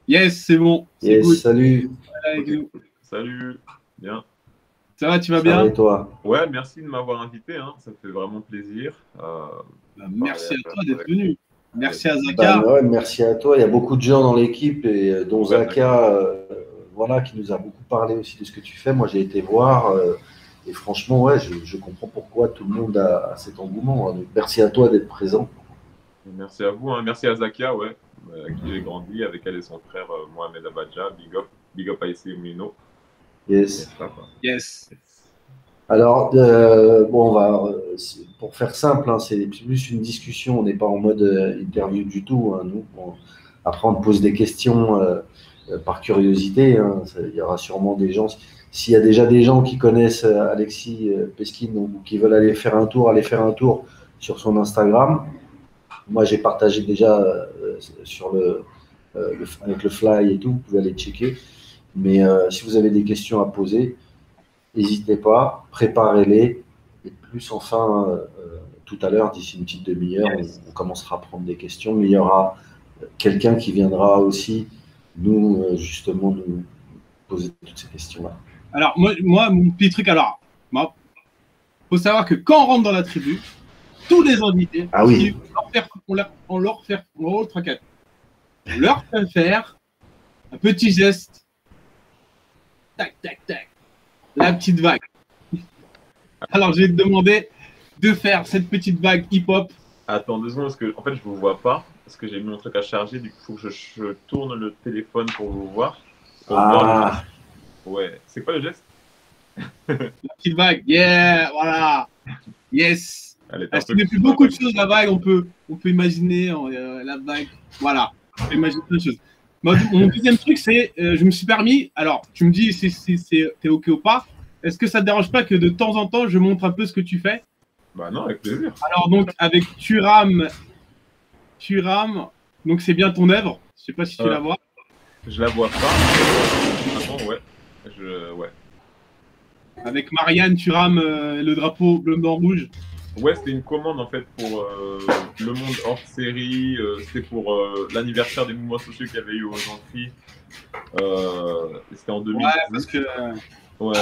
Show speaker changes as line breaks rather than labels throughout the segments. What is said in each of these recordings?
Yes, c'est bon. C'est
Yes,
good.
salut.
Avec
Ok.
nous.
Salut. Bien.
Ça va, tu vas
Ça va
bien?
et toi?
Ouais, merci de m'avoir invité, hein. Ça fait vraiment plaisir.
Merci à toi d'être
Avec...
venu. Merci à
Ben
Zaka.
ouais, merci à toi. Il y a beaucoup de gens dans l'équipe et dont
Ouais,
Zaka, voilà, qui nous a beaucoup parlé aussi de ce que tu fais. Moi, j'ai été voir et franchement, ouais, je comprends pourquoi tout le monde a cet engouement. Donc, merci à toi d'être présent.
merci à vous, hein. Merci à Zakia, ouais, avec qui j'ai grandi, avec elle et son frère Mohamed Abadja. Big up à Issy Mouino.
Yes.
Yes.
Alors, bon, pour faire simple, hein, c'est plus une discussion. On n'est pas en mode interview du tout, hein, nous. Après, on te pose des questions par curiosité, hein. Il y aura sûrement des gens. S'il y a déjà des gens qui connaissent Alexis Peskin ou qui veulent aller faire un tour sur son Instagram. Moi, j'ai partagé déjà sur avec le fly et tout. Vous pouvez aller checker. Mais si vous avez des questions à poser, n'hésitez pas, préparez-les. Et plus enfin, tout à l'heure, d'ici une petite demi-heure, on commencera à prendre des questions. Mais il y aura quelqu'un qui viendra aussi justement, nous poser toutes ces questions-là.
Alors, moi, mon petit truc, alors, il faut savoir que quand on rentre dans la tribu, tous les invités,
Ah oui.
on leur fait faire un petit geste. Tac, tac, tac. La petite vague. Alors, je vais te demander de faire cette petite vague hip-hop.
Attends 2 secondes, parce que en fait, je vous vois pas, parce que j'ai mis mon truc à charger, du coup, il faut que je tourne le téléphone pour vous voir.
Ah.
Ouais. C'est quoi le geste?
La petite vague, yeah, voilà. Yes.
Elle
Si depuis beaucoup de choses, la vague, on peut imaginer la vague. Voilà, on peut imaginer plein de choses. Mon deuxième truc, c'est, je me suis permis, alors, tu me dis si t'es OK ou pas, est-ce que ça te dérange pas que de temps en temps, je montre un peu ce que tu fais?
Bah non, avec plaisir.
Alors, donc, avec Turam, donc c'est bien ton œuvre. Je sais pas si tu la vois.
Je la vois pas. Vraiment, ouais. Ouais.
Avec Marianne, Turam, le drapeau bleu, blanc, rouge.
Ouais, c'était une commande en fait pour Le Monde hors série. C'était pour l'anniversaire des mouvements sociaux qu'il y avait eu aux Antilles. C'était en 2010.
Ouais, parce que.
Ouais.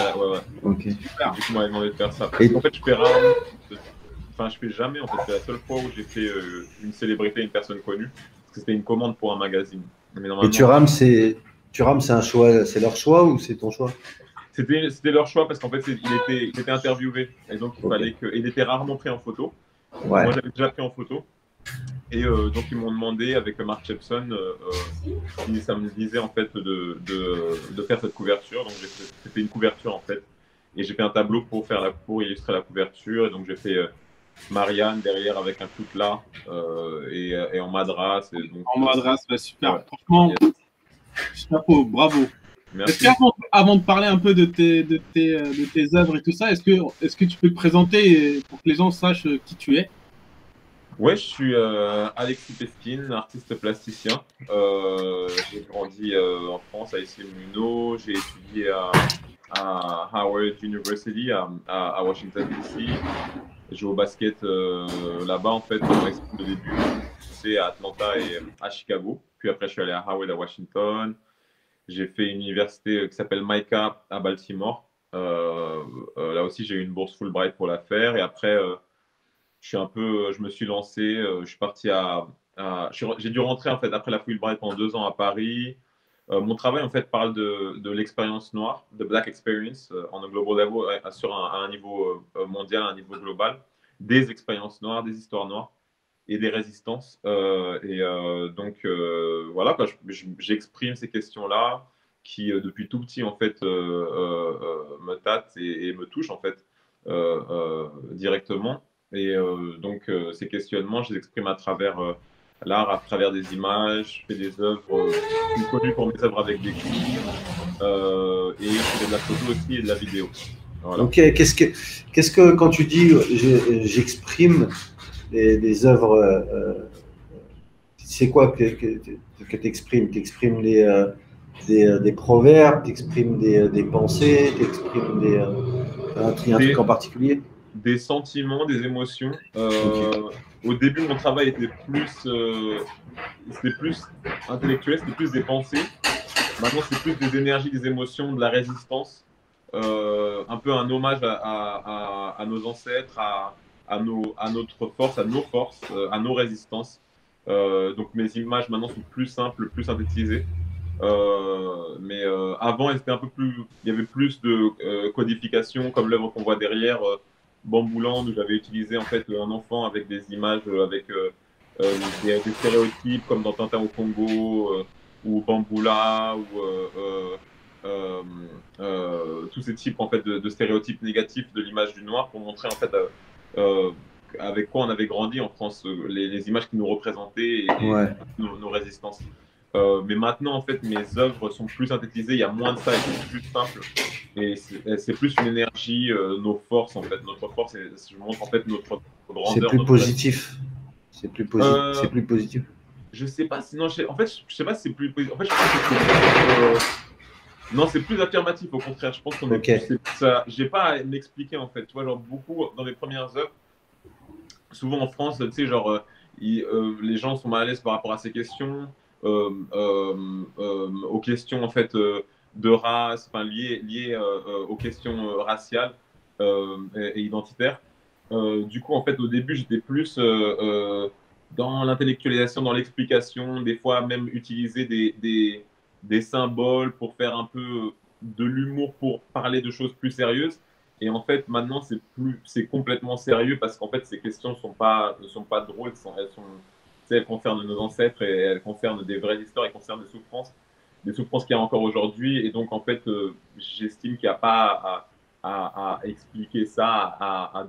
Ok.
Super.
Du coup, on m'avait demandé de faire ça. Parce qu'en fait, je fais rarement. Enfin, je fais jamais. En fait, c'est la seule fois où j'ai fait une célébrité, une personne connue. Parce que c'était une commande pour un magazine. Mais
Et Turam, c'est un choix, c'est leur choix ou c'est ton choix?
C'était leur choix parce qu'en fait, il était interviewé. Et donc, il était rarement pris en photo.
Ouais.
Moi, j'avais déjà pris en photo. Et donc, ils m'ont demandé, avec Mark Chepson, ça me disait en fait de faire cette couverture. Donc, c'était une couverture en fait. Et j'ai fait un tableau pour illustrer la couverture. Et donc, j'ai fait Marianne derrière avec un là et en madras.
En madras, bah, super. Ouais. Franchement, chapeau, bravo. Est-ce qu'avant de parler un peu de tes œuvres et tout ça, est-ce que tu peux te présenter pour que les gens sachent qui tu es?
Ouais, je suis Alexis Peskin, artiste plasticien. J'ai grandi en France à Issy Mouino. J'ai étudié à Howard University à Washington DC. J'ai joué au basket là-bas en fait au début. C'est à Atlanta et à Chicago. Puis après, je suis allé à Howard à Washington. J'ai fait une université qui s'appelle MICA à Baltimore. Là aussi, j'ai eu une bourse Fulbright pour la faire. Et après, je me suis lancé. Je suis parti j'ai dû rentrer en fait après la Fulbright pendant 2 ans à Paris. Mon travail en fait parle de l'expérience noire, de Black Experience en un global level, à un niveau mondial, à un niveau global, des expériences noires, des histoires noires et des résistances. Donc voilà, j'exprime ces questions-là qui depuis tout petit en fait me tâtent et me touchent en fait directement. Et donc ces questionnements, je les exprime à travers l'art, à travers des images. Je fais des œuvres, je suis connu pour mes œuvres avec des clips et je fais de la photo aussi et de la vidéo. Voilà.
Ok, qu'est-ce que quand tu dis j'exprime des œuvres, c'est quoi que tu exprimes? Tu exprimes des proverbes, tu exprimes des pensées, tu exprimes un truc en particulier?
des sentiments, des émotions. Au début, mon travail était c'était plus intellectuel, c'était plus des pensées. Maintenant, c'est plus des énergies, des émotions, de la résistance. Un peu un hommage à nos ancêtres, à notre force, à nos forces, à nos résistances. Donc mes images maintenant sont plus simples, plus synthétisées. Mais avant, elles étaient un peu plus. Il y avait plus de codification, comme l'œuvre qu'on voit derrière, Bambouland, où j'avais utilisé en fait un enfant avec des images, avec des stéréotypes, comme dans Tintin au Congo, ou Bamboula, ou tous ces types en fait de stéréotypes négatifs de l'image du noir, pour montrer en fait euh, avec quoi on avait grandi en France, les images qui nous représentaient et nos résistances. Mais maintenant, en fait, mes œuvres sont plus synthétisées, il y a moins de ça, elles sont plus simples. Et c'est plus une énergie, nos forces, en fait. Notre force, je montre en fait notre grandeur.
C'est plus positif. C'est plus, c'est plus positif.
Je sais pas, sinon, en fait, je sais pas si c'est plus positif. En fait, je pense que non, c'est plus affirmatif, au contraire. Je pense qu'on est plus. J'ai pas à m'expliquer, en fait. Tu vois, genre, beaucoup dans mes premières œuvres, souvent en France, tu sais, genre, les gens sont mal à l'aise par rapport à ces questions. Aux questions en fait de race, enfin liées aux questions raciales et identitaires. Du coup, en fait, au début, j'étais plus dans l'intellectualisation, dans l'explication, des fois même utiliser des symboles pour faire un peu de l'humour pour parler de choses plus sérieuses. Et en fait, maintenant, c'est complètement sérieux parce qu'en fait, ces questions ne sont pas drôles, elles concernent nos ancêtres et elles concernent des vraies histoires, elles concernent des souffrances qu'il y a encore aujourd'hui. Et donc, en fait, j'estime qu'il n'y a pas à expliquer ça, à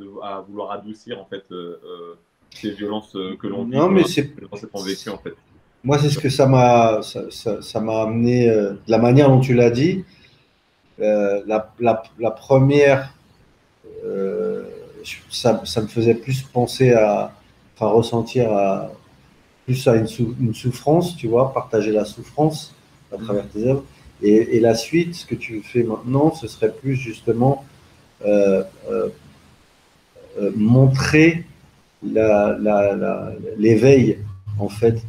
vouloir adoucir, en fait, ces violences que l'on vit, ces violences qu'on vécu, en fait.
Moi, c'est ce que ça m'a amené, de la manière dont tu l'as dit. La première, ça me faisait plus penser enfin ressentir plus à une souffrance, tu vois, partager la souffrance à travers tes œuvres. Et la suite, ce que tu fais maintenant, ce serait plus justement montrer l'éveil, en fait,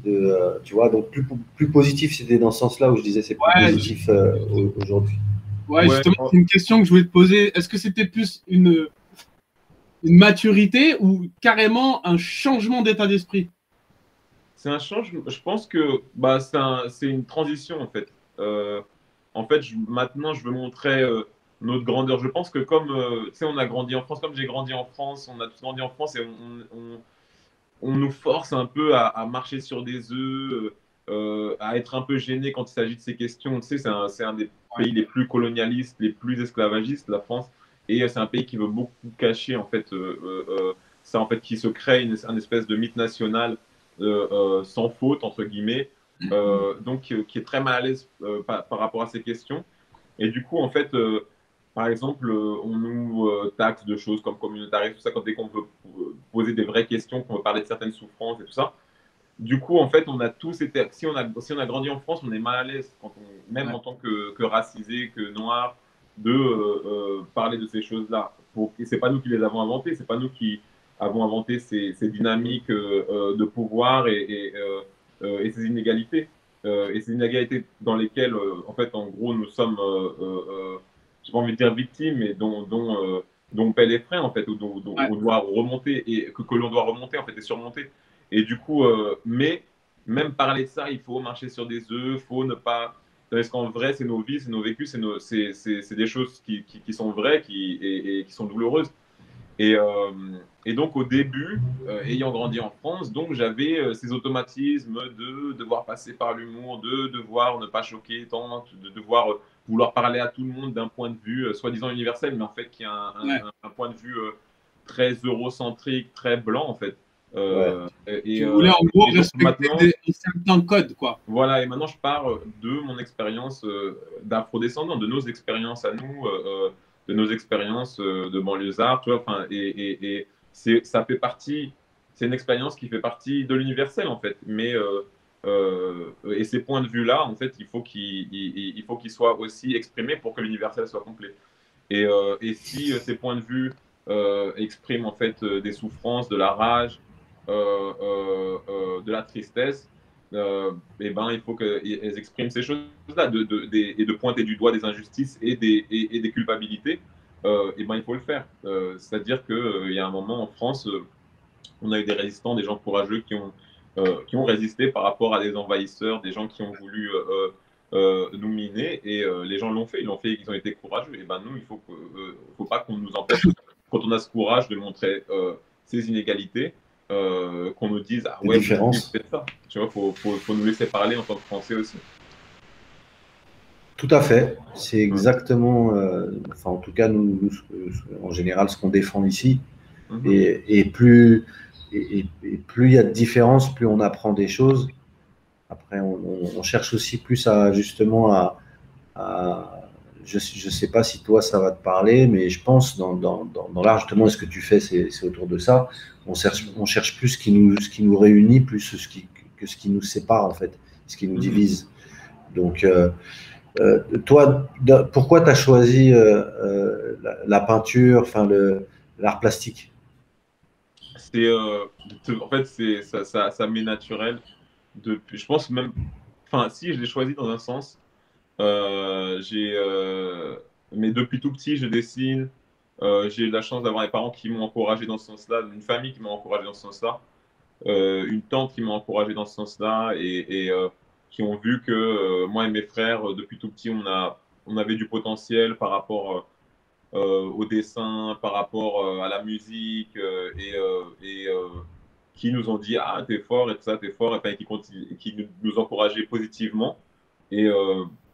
tu vois, donc plus positif, c'était dans ce sens-là où je disais c'est plus positif aujourd'hui.
Ouais, justement, c'est une question que je voulais te poser. Est-ce que c'était plus une maturité ou carrément un changement d'état d'esprit?
C'est un changement. Je pense que c'est une transition, en fait. En fait, maintenant, je veux montrer notre grandeur. Je pense que comme tu sais, on a grandi en France, comme j'ai grandi en France, on a tous grandi en France et on nous force un peu à marcher sur des œufs, à être un peu gêné quand il s'agit de ces questions. Tu sais, c'est un des pays les plus colonialistes, les plus esclavagistes, la France. Et c'est un pays qui veut beaucoup cacher, en fait, ça, en fait, qui se crée un espèce de mythe national sans faute, entre guillemets, donc qui est très mal à l'aise par rapport à ces questions. Et du coup, en fait, par exemple, on nous taxe de choses comme communautarisme, tout ça, dès qu'on peut poser des vraies questions, qu'on veut parler de certaines souffrances et tout ça. Du coup, en fait, on a tous été. Si on a grandi en France, on est mal à l'aise, même en tant que racisé, que noir, de parler de ces choses-là. Et c'est pas nous qui les avons inventées, c'est pas nous qui avons inventé ces dynamiques de pouvoir et ces inégalités. Et ces inégalités dans lesquelles, en fait, en gros, nous sommes, j'ai pas envie de dire victimes, mais dont on paie les frais, en fait, ou dont on doit remonter, et que l'on doit remonter, en fait, et surmonter. Et du coup, mais même parler de ça, il faut marcher sur des œufs, faut ne pas. Parce qu'en vrai, c'est nos vies, c'est nos vécus, c'est des choses qui sont vraies et qui sont douloureuses. Et donc, au début, ayant grandi en France, donc j'avais ces automatismes de devoir passer par l'humour, de devoir ne pas choquer tant, de devoir vouloir parler à tout le monde d'un point de vue soi-disant universel, mais en fait qui a un point de vue très eurocentrique, très blanc, en fait.
Tu voulais en gros respecter certains codes, quoi.
Voilà, et maintenant je pars de mon expérience d'afro-descendant, de nos expériences à nous, de nos expériences de banlieusards, tu vois, et ça fait partie, c'est une expérience qui fait partie de l'universel, en fait, mais et ces points de vue-là, en fait, il faut qu'ils soient aussi exprimés pour que l'universel soit complet. Et si ces points de vue expriment en fait des souffrances, de la rage, de la tristesse, et ben, il faut qu'elles expriment ces choses-là, et de pointer du doigt des injustices et des culpabilités, et ben, il faut le faire. C'est-à-dire qu'il y a un moment en France, on a eu des résistants, des gens courageux qui ont résisté par rapport à des envahisseurs, des gens qui ont voulu nous miner, et les gens l'ont fait, ils ont été courageux. Et ben nous, faut pas qu'on nous empêche, quand on a ce courage de montrer ces inégalités, qu'on nous dise ah ouais, vous faites ça. Tu vois, faut nous laisser parler en tant que Français aussi.
Tout à fait. C'est exactement, enfin en tout cas nous, en général, ce qu'on défend ici. Et plus il y a de différences, plus on apprend des choses. Après, on cherche aussi plus à justement je ne sais pas si toi ça va te parler, mais je pense dans l'art justement, ce que tu fais, c'est autour de ça. On cherche plus ce qui nous réunit, plus que ce qui nous sépare en fait, ce qui nous divise. Donc toi, pourquoi tu as choisi la peinture, enfin l'art plastique?
En fait, ça m'est naturel depuis. Je pense même, enfin, si je l'ai choisi dans un sens. Mais depuis tout petit, je dessine. J'ai eu la chance d'avoir des parents qui m'ont encouragé dans ce sens-là, une famille qui m'a encouragé dans ce sens-là, une tante qui m'a encouragé dans ce sens-là, et qui ont vu que moi et mes frères, depuis tout petit, on avait du potentiel par rapport au dessin, par rapport à la musique, qui nous ont dit ah t'es fort et tout ça, t'es fort, et qui nous encourageaient positivement.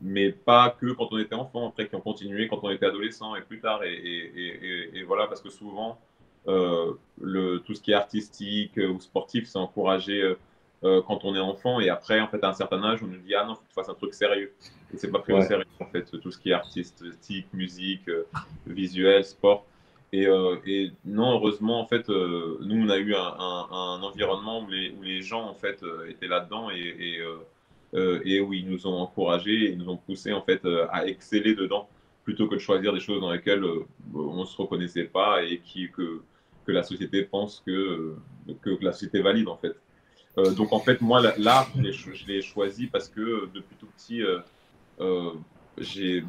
Mais pas que quand on était enfant, après qui ont continué quand on était adolescent et plus tard. Et voilà, parce que souvent, tout ce qui est artistique ou sportif, c'est encouragé quand on est enfant. Et après, en fait, à un certain âge, on nous dit ah non, faut que tu fasses un truc sérieux. Et c'est pas pris au sérieux, en fait, tout ce qui est artistique, musique, visuel, sport. Et non, heureusement, en fait, nous, on a eu un environnement où les gens, en fait, étaient là-dedans et où ils nous ont encouragés et ils nous ont poussés en fait à exceller dedans plutôt que de choisir des choses dans lesquelles on ne se reconnaissait pas et que la société pense que la société valide en fait. Donc en fait moi l'art je l'ai choisi parce que depuis tout petit je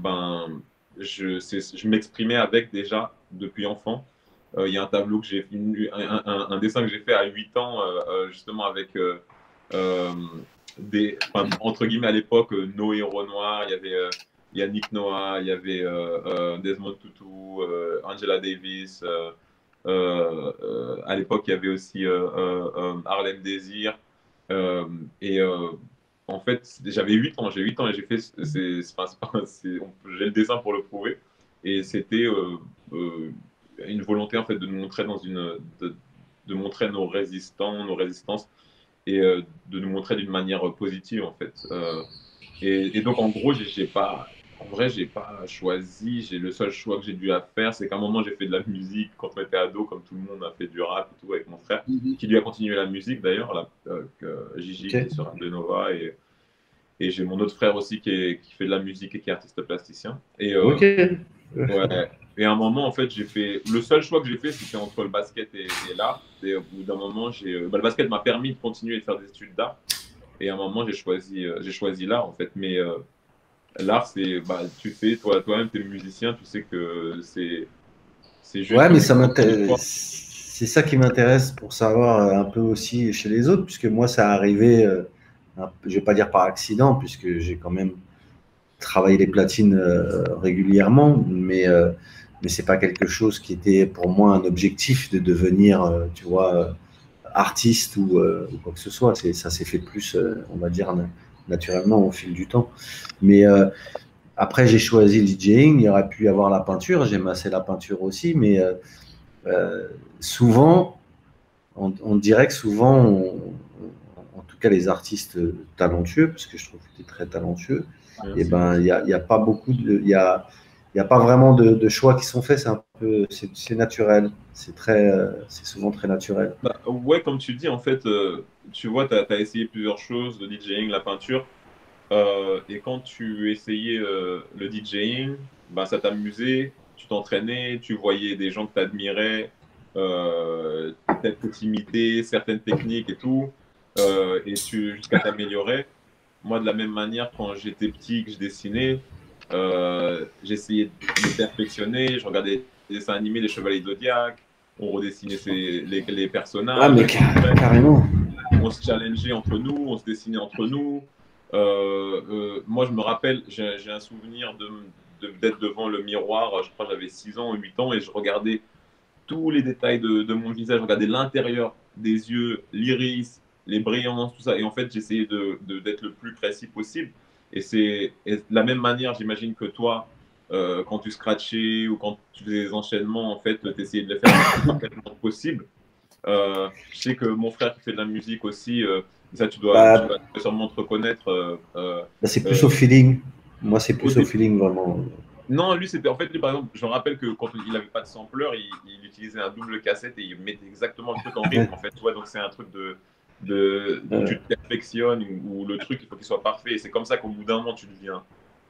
m'exprimais avec déjà depuis enfant. Il y a un tableau que j'ai un dessin que j'ai fait à 8 ans justement avec entre guillemets à l'époque, Noé Renoir, il y avait Yannick Noah, il y avait Desmond Tutu, Angela Davis. À l'époque, il y avait aussi Harlem Désir. Et en fait, j'avais 8 ans, j'ai 8 ans et j'ai fait. J'ai le dessin pour le prouver. Et c'était une volonté en fait de nous montrer de montrer nos résistants, nos résistances et de nous montrer d'une manière positive en fait. Et donc en gros, en vrai, j'ai pas choisi. Le seul choix que j'ai dû faire, c'est qu'à un moment j'ai fait de la musique quand on était ado, comme tout le monde a fait du rap et tout avec mon frère, qui lui a continué la musique d'ailleurs, là, Gigi qui est sur Rap de Nova et j'ai mon autre frère aussi qui fait de la musique et qui est artiste plasticien. Et ouais. Et à un moment, en fait, le seul choix que j'ai fait, c'était entre le basket et l'art. Et au bout d'un moment, le basket m'a permis de continuer de faire des études d'art. Et à un moment, j'ai choisi l'art, en fait. Mais l'art, c'est, tu sais, toi-même, tu es musicien, tu sais que c'est juste.
Ouais, mais ça m'intéresse. C'est ça qui m'intéresse pour savoir un peu aussi chez les autres, puisque moi, ça arrivé, je vais pas dire par accident, puisque j'ai quand même travaillé les platines régulièrement, mais c'est pas quelque chose qui était pour moi un objectif de devenir, tu vois, artiste ou quoi que ce soit. Ça s'est fait plus, on va dire, naturellement au fil du temps. Mais après, j'ai choisi le DJing. Il y aurait pu y avoir la peinture. J'aime assez la peinture aussi, mais souvent, on dirait que souvent, en tout cas les artistes talentueux, parce que je trouve que tu es très talentueux, et ben il y a pas beaucoup de, il y a pas vraiment de choix qui sont faits. C'est un peu, c'est naturel. C'est souvent très naturel.
Ouais, comme tu dis, en fait, tu vois, tu as essayé plusieurs choses, le DJing, la peinture. Et quand tu essayais le DJing, ça t'amusait. tu t'entraînais, tu voyais des gens que tu admirais, peut-être que tu imitais certaines techniques et tout, jusqu'à t'améliorer. Moi, de la même manière, quand j'étais petit, que je dessinais, j'essayais de perfectionner. Je regardais des dessins animés, les Chevaliers Zodiac, on redessinait les personnages.
Ah, mais carrément.
On se challengeait entre nous, on se dessinait entre nous. Moi, je me rappelle, j'ai un souvenir d'être devant le miroir. Je crois que j'avais 6 ans ou 8 ans et je regardais tous les détails de mon visage, je regardais l'intérieur des yeux, l'iris, les brillances, tout ça. Et en fait, j'essayais d'être le plus précis possible. Et de la même manière, j'imagine que toi, quand tu scratchais ou quand tu faisais des enchaînements, en fait, tu essayais de les faire le plus parfaitement possible. Je sais que mon frère qui fait de la musique aussi, ça tu dois sûrement te reconnaître.
C'est plus au feeling. Moi, c'est plus au feeling, vraiment.
Non, lui, c'était en fait, lui, par exemple, je me rappelle que quand il n'avait pas de sampler, il utilisait un double cassette et il mettait exactement le truc en rythme. En fait, tu vois, donc c'est un truc où tu te perfectionnes, où le truc, il faut qu'il soit parfait. Et c'est comme ça qu'au bout d'un moment, tu deviens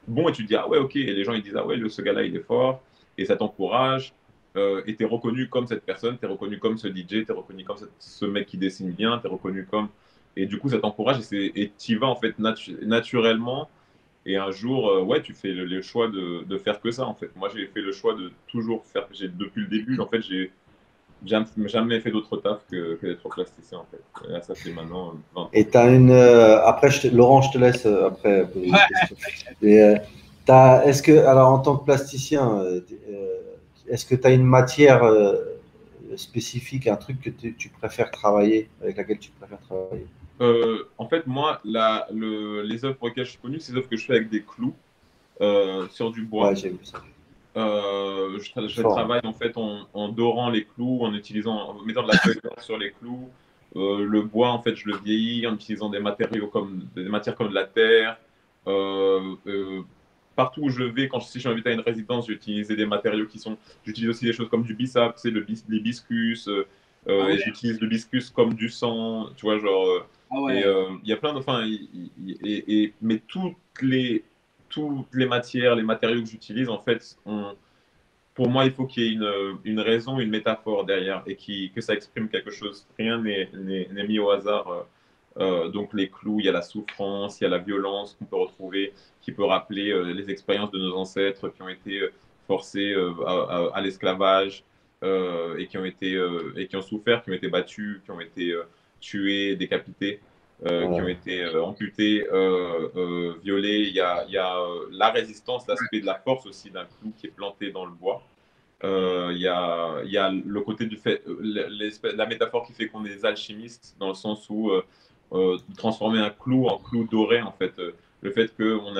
bon et tu te dis, ah ouais, ok. Et les gens, ils disent, ah ouais, ce gars-là, il est fort. Et ça t'encourage. Et tu es reconnu comme cette personne, tu es reconnu comme ce DJ, tu es reconnu comme ce mec qui dessine bien, tu es reconnu comme. Et du coup, ça t'encourage et tu y vas, en fait, naturellement. Et un jour, ouais, tu fais le choix de faire que ça, en fait. Moi, j'ai fait le choix de toujours faire. Depuis le début, en fait, j'ai jamais fait d'autre taf que d'être plasticien, en fait. Et là, ça fait maintenant 20 ans.
Et tu as une. Après, Laurent, je te laisse après poser une question. Est-ce que, alors, en tant que plasticien, est-ce que tu as une matière spécifique, un truc que tu préfères travailler, avec laquelle tu préfères travailler?
En fait, moi, les œuvres pour lesquelles je suis connu, c'est des œuvres que je fais avec des clous sur du bois.
Ouais, j'ai vu ça.
Je travaille en fait en dorant les clous, en mettant de la feuille d'or sur les clous. Le bois, en fait, je le vieillis en utilisant des matières comme de la terre. Partout où je vais, si je suis invité à une résidence, j'utilise des matériaux J'utilise aussi des choses comme du bissap, l'hibiscus. Et j'utilise le l'hibiscus comme du sang, tu vois, genre. Et il y a plein de. Enfin, mais toutes les matières, les matériaux que j'utilise, en fait, pour moi, il faut qu'il y ait une raison, une métaphore derrière et que ça exprime quelque chose. Rien n'est mis au hasard. Donc, les clous, il y a la souffrance, il y a la violence qu'on peut retrouver, qui peut rappeler les expériences de nos ancêtres qui ont été forcés à l'esclavage et qui ont souffert, qui ont été battus, qui ont été tués, décapités. Qui ont été amputés, violés. Il y a la résistance, l'aspect de la force aussi d'un clou qui est planté dans le bois. Il y a le côté du fait, la métaphore qui fait qu'on est des alchimistes, dans le sens où transformer un clou en clou doré, en fait. Le fait qu'on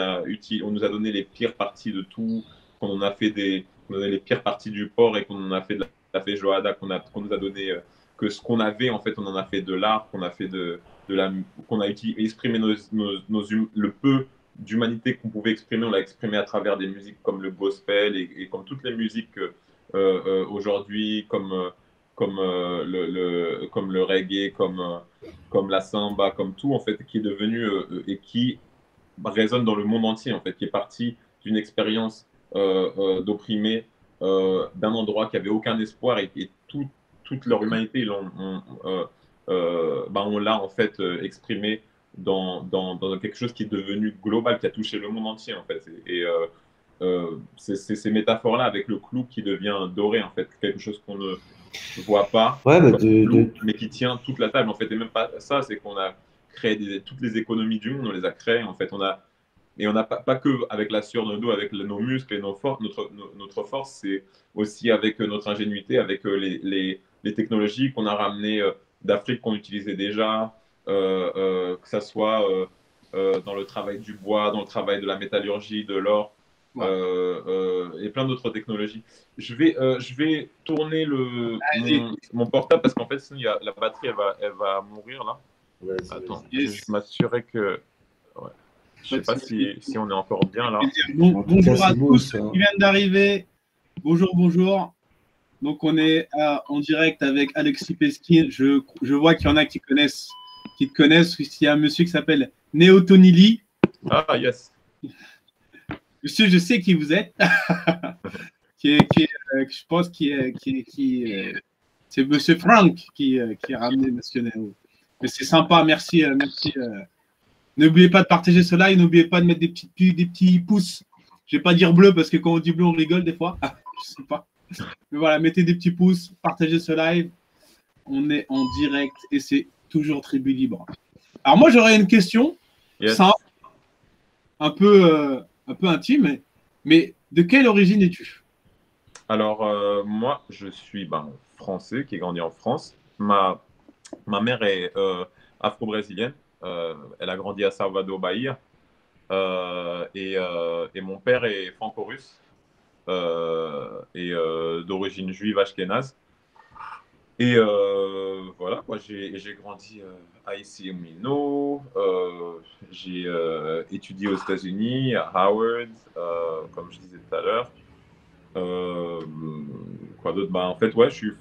nous a donné les pires parties de tout, qu'on a fait les pires parties du porc et qu'on en a fait de la feijoada, qu'on nous a donné que ce qu'on avait, en fait, on en a fait de l'art, qu'on a fait qu'on a exprimé le peu d'humanité qu'on pouvait exprimer, on l'a exprimé à travers des musiques comme le gospel et comme toutes les musiques aujourd'hui, comme le reggae, comme la samba, comme tout, en fait, qui est devenu et qui résonne dans le monde entier, en fait, qui est parti d'une expérience d'opprimés d'un endroit qui avait aucun espoir et toute leur humanité, on l'a en fait exprimé dans quelque chose qui est devenu global, qui a touché le monde entier, en fait. Et c'est ces métaphores-là avec le clou qui devient doré, en fait, quelque chose qu'on ne voit pas, mais qui tient toute la table, en fait. Et même pas ça, c'est qu'on a créé toutes les économies du monde, on les a créées, en fait. Et on n'a pas que avec la sueur de nos dos, avec nos muscles et notre force, c'est aussi avec notre ingénuité, avec les technologies qu'on a ramenées d'Afrique, qu'on utilisait déjà, que ça soit dans le travail du bois, dans le travail de la métallurgie, de l'or, et plein d'autres technologies. Je vais tourner mon portable parce qu'en fait, sinon, la batterie, elle va mourir là. Attends, je vais m'assurer que... Ouais. Je ne sais pas si on est encore bien là.
Bonjour à tous qui viennent d'arriver. Bonjour. Donc on est en direct avec Alexis Peskin. Je vois qu'il y en a qui te connaissent. Il y a un monsieur qui s'appelle Neotonili.
Ah yes.
Monsieur, je sais qui vous êtes. je pense, c'est Monsieur Frank qui a ramené Monsieur Nero. Mais c'est sympa, merci. N'oubliez pas de partager cela et n'oubliez pas de mettre des petits pouces. Je vais pas dire bleu parce que quand on dit bleu, on rigole des fois. Je sais pas. Mais voilà, mettez des petits pouces, partagez ce live. On est en direct et c'est toujours tribu libre. Alors moi, j'aurais une question simple, un peu intime, mais de quelle origine es-tu?
Alors, moi, je suis français, qui ai grandi en France. Ma mère est afro-brésilienne. Elle a grandi à Salvador, Bahia. Et mon père est franco-russe et d'origine juive ashkénaze. Et voilà, quoi, j'ai grandi à ICM Mino. J'ai étudié aux États-Unis, à Howard, comme je disais tout à l'heure. Quoi d'autre? En fait, ouais, je suis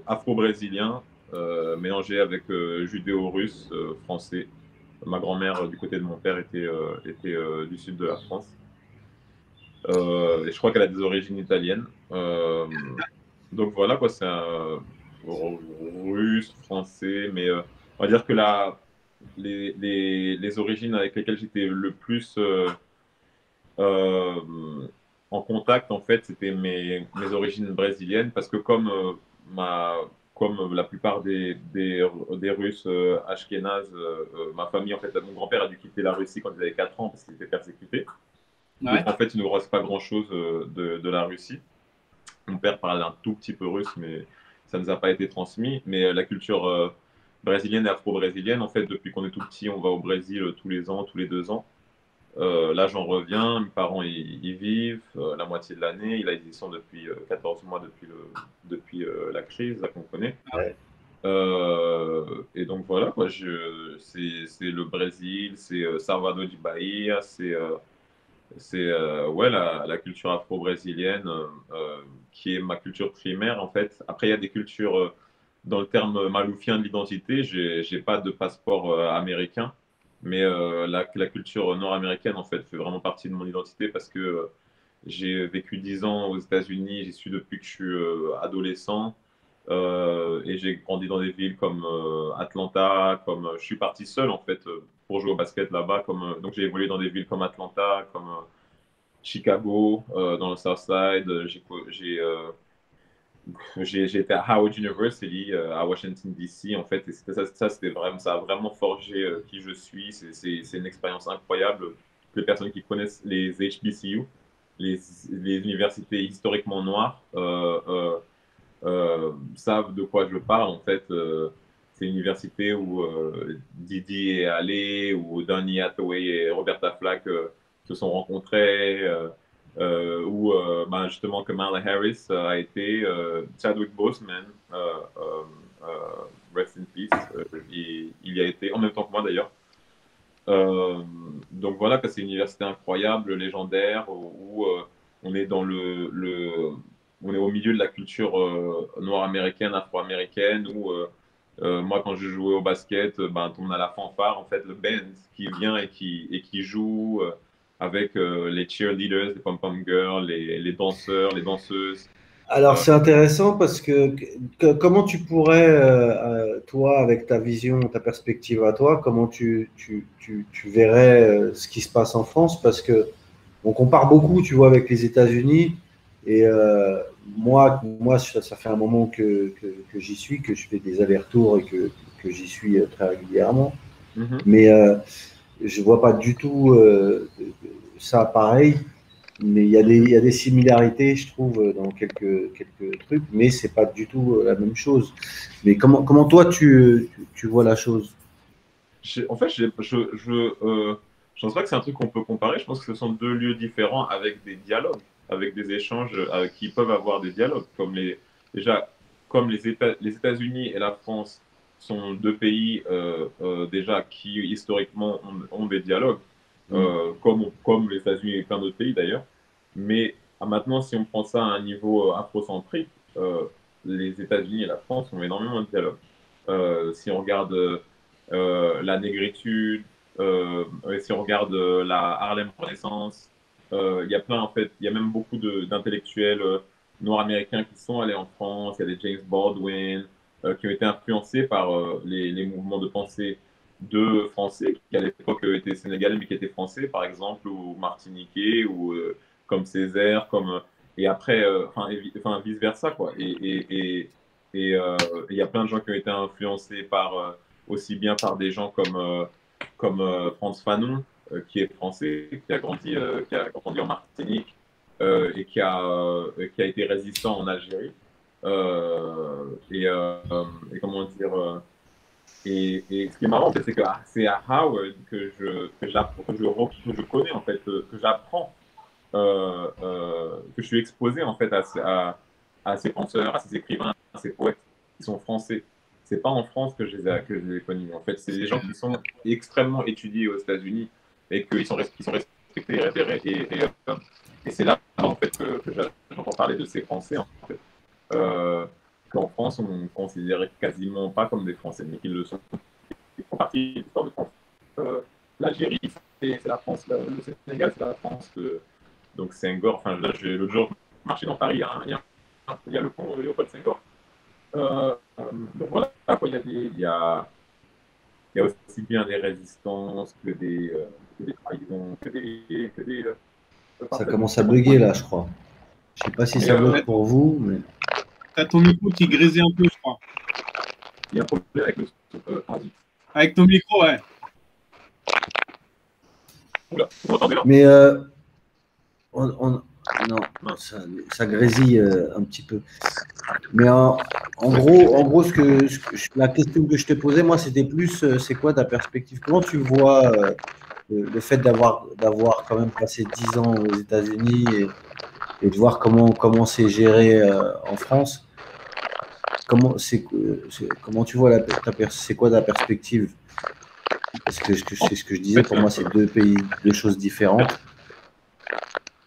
afro-brésilien, mélangé avec judéo-russe, français. Ma grand-mère, du côté de mon père, était du sud de la France. Et je crois qu'elle a des origines italiennes. Donc voilà, quoi, c'est un russe, français, mais on va dire que les origines avec lesquelles j'étais le plus en contact, en fait, c'était mes origines brésiliennes, parce que comme la plupart des Russes ashkénazes, ma famille, en fait, mon grand-père a dû quitter la Russie quand il avait 4 ans parce qu'il était persécuté.
Ouais.
Donc, en fait, il ne nous reste pas grand-chose de la Russie. Mon père parlait un tout petit peu russe, mais ça ne nous a pas été transmis. Mais la culture brésilienne et afro-brésilienne, en fait, depuis qu'on est tout petit, on va au Brésil tous les ans, tous les 2 ans. Là, j'en reviens. Mes parents y vivent la moitié de l'année. Ils y sont depuis 14 mois depuis la crise qu'on connaît.
Ouais.
Et donc voilà, quoi, c'est le Brésil, c'est Salvador de Bahia, c'est ouais, la culture afro-brésilienne qui est ma culture primaire, en fait. Après, il y a des cultures, dans le terme maloufien de l'identité, j'ai pas de passeport américain, mais la culture nord-américaine, en fait, fait vraiment partie de mon identité parce que j'ai vécu 10 ans aux États-Unis, j'y suis depuis que je suis adolescent. Et j'ai grandi dans des villes comme Atlanta, je suis parti seul en fait pour jouer au basket là-bas, donc j'ai évolué dans des villes comme Atlanta, comme Chicago, dans le South Side. J'ai été à Howard University à Washington DC en fait, et c'était vraiment, ça a vraiment forgé qui je suis. C'est une expérience incroyable. Les personnes qui connaissent les HBCU, les universités historiquement noires, savent de quoi je parle. En fait, c'est une université où Didi est allé, où Donny Hathaway et Roberta Flack se sont rencontrés, où justement Kamala Harris a été, Chadwick Boseman, rest in peace, il y a été en même temps que moi d'ailleurs. Donc voilà, c'est une université incroyable, légendaire, où on est dans on est au milieu de la culture noire-américaine, afro-américaine, où moi, quand je jouais au basket, on a la fanfare, en fait, le band qui vient et qui joue avec les cheerleaders, les pom-pom girls, les danseurs, les danseuses.
Alors, c'est intéressant parce comment tu pourrais, toi, avec ta vision, ta perspective à toi, comment tu verrais ce qui se passe en France? Parce que on compare beaucoup, tu vois, avec les États-Unis. Et moi, ça fait un moment que j'y suis, que je fais des allers-retours et que j'y suis très régulièrement.
Mhm.
Mais je vois pas du tout ça pareil. Mais il y a des similarités, je trouve, dans quelques trucs, mais c'est pas du tout la même chose. Mais comment toi tu vois la chose?
En fait, je pense pas que c'est un truc qu'on peut comparer. Je pense que ce sont deux lieux différents avec des dialogues, avec des échanges qui peuvent avoir des dialogues. Déjà, comme les États-Unis et la France sont deux pays déjà qui historiquement ont des dialogues, comme les États-Unis et plein d'autres pays d'ailleurs. Mais maintenant, si on prend ça à un niveau afrocentrique, les États-Unis et la France ont énormément de dialogues. Si on regarde la négritude, si on regarde la Harlem Renaissance, Il y a plein, en fait, il y a même beaucoup d'intellectuels noirs américains qui sont allés en France. Il y a des James Baldwin qui ont été influencés par les mouvements de pensée de Français qui à l'époque étaient sénégalais mais qui étaient français, par exemple, ou martiniquais, ou comme Césaire, comme et après, enfin vice versa quoi. Il y a plein de gens qui ont été influencés par aussi bien par des gens comme Frantz Fanon, qui est français, qui a grandi en Martinique qui a été résistant en Algérie. Et comment dire et ce qui est marrant, en fait, c'est que c'est à Howard que je connais, en fait, que j'apprends, que je suis exposé, en fait, à ces penseurs, à ces écrivains, à ces poètes qui sont français. C'est pas en France que je les ai connus. En fait, c'est des gens qui sont extrêmement étudiés aux États-Unis et qui sont respectés et révérés. Et c'est là, en fait, que j'entends parler de ces Français, en fait. Qu'en France, on ne considérait quasiment pas comme des Français, mais qu'ils le sont. Ils font partie de l'histoire de France. L'Algérie, c'est la France, le Sénégal, c'est la France. Donc Senghor, enfin, l'autre jour, je marchais dans Paris, hein, il y a le pont Léopold Senghor. Donc voilà, quoi, il y a aussi bien des résistances que des trahisons, que des
Ça commence à bugger là, je crois. Je sais pas si ça bug pour vous, mais.
T'as ton micro qui grésille un peu, je crois.
Il y a un problème avec le
avec ton micro, ouais.
Oula, vous m'entendez là?
Mais non, ça grésille un petit peu. Mais en gros, la question que je te posais, moi, c'était plus, c'est quoi ta perspective? Comment tu vois le fait d'avoir quand même passé 10 ans aux États-Unis et de voir comment c'est géré en France? Comment tu vois c'est quoi ta perspective? Parce que c'est ce que je disais, pour moi, c'est deux pays, deux choses différentes.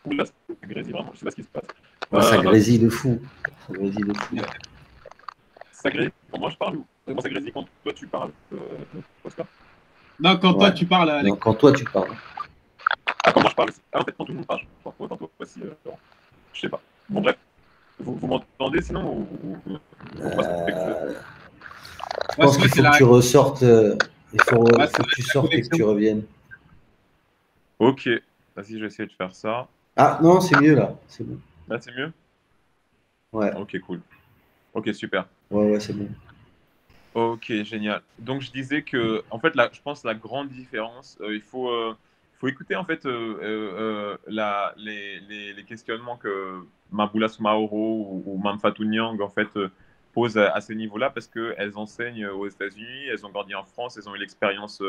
Oula, ça grésille vraiment, je sais pas ce qui se passe.
Ouais, ça grésille de fou. Ça grésille de fou.
Ça grésille quand moi je parle ou moi ça grésille quand toi tu parles, Oscar?
Non, quand toi tu parles, Alex.
Non, quand toi tu parles.
Ah, quand moi je parle, en fait, quand tout le monde parle, tantôt aussi, je sais pas. Bon, bref, vous m'entendez sinon
Je pense qu'il faut que tu ressortes, il faut que tu sortes et que tu reviennes.
Ok, vas-y, je vais essayer de faire ça.
Ah non, c'est mieux là, c'est bon.
Là, c'est mieux?
Ouais.
Ok, cool. Ok, super.
Ouais, c'est bon.
Ok, génial. Donc, je disais que, en fait, je pense la grande différence, il faut écouter, en fait, les questionnements que Maboula Soumaoro ou Mame Fatou Niang, en fait, posent à ce niveau-là parce qu'elles enseignent aux États-Unis, elles ont grandi en France, elles ont eu l'expérience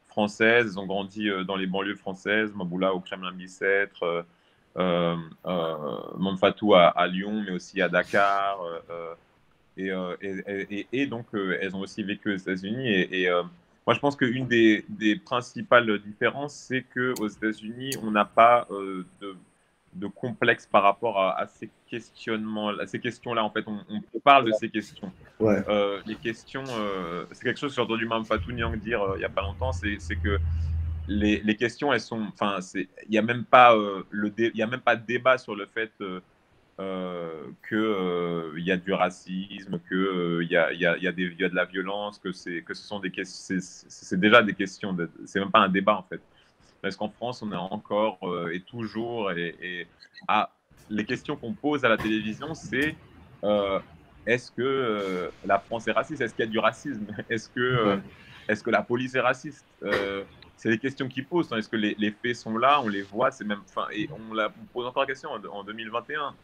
française, elles ont grandi dans les banlieues françaises, Maboula au Kremlin-Bicêtre, Mame Fatou à Lyon, mais aussi à Dakar. Et donc, elles ont aussi vécu aux États-Unis. Moi, je pense qu'une des principales différences, c'est qu'aux États-Unis, on n'a pas de complexe par rapport à ces questionnements, à ces questions-là. En fait, on parle de ces questions.
Ouais.
Les questions, c'est quelque chose que j'ai entendu Mame Fatou Niang dire il n'y a pas longtemps, c'est que les questions, elles sont, enfin, il n'y a même pas il y a même pas de débat sur le fait que y a du racisme, que il y a de la violence, que ce sont des questions, c'est déjà des questions, c'est même pas un débat en fait. Parce qu'en France, on est encore et toujours les questions qu'on pose à la télévision, c'est est-ce que la France est raciste? Est-ce qu'il y a du racisme? Est-ce que la police est raciste? C'est les questions qu'ils posent. Est-ce que les faits sont là? On les voit. C'est même, et on pose encore la question en 2021.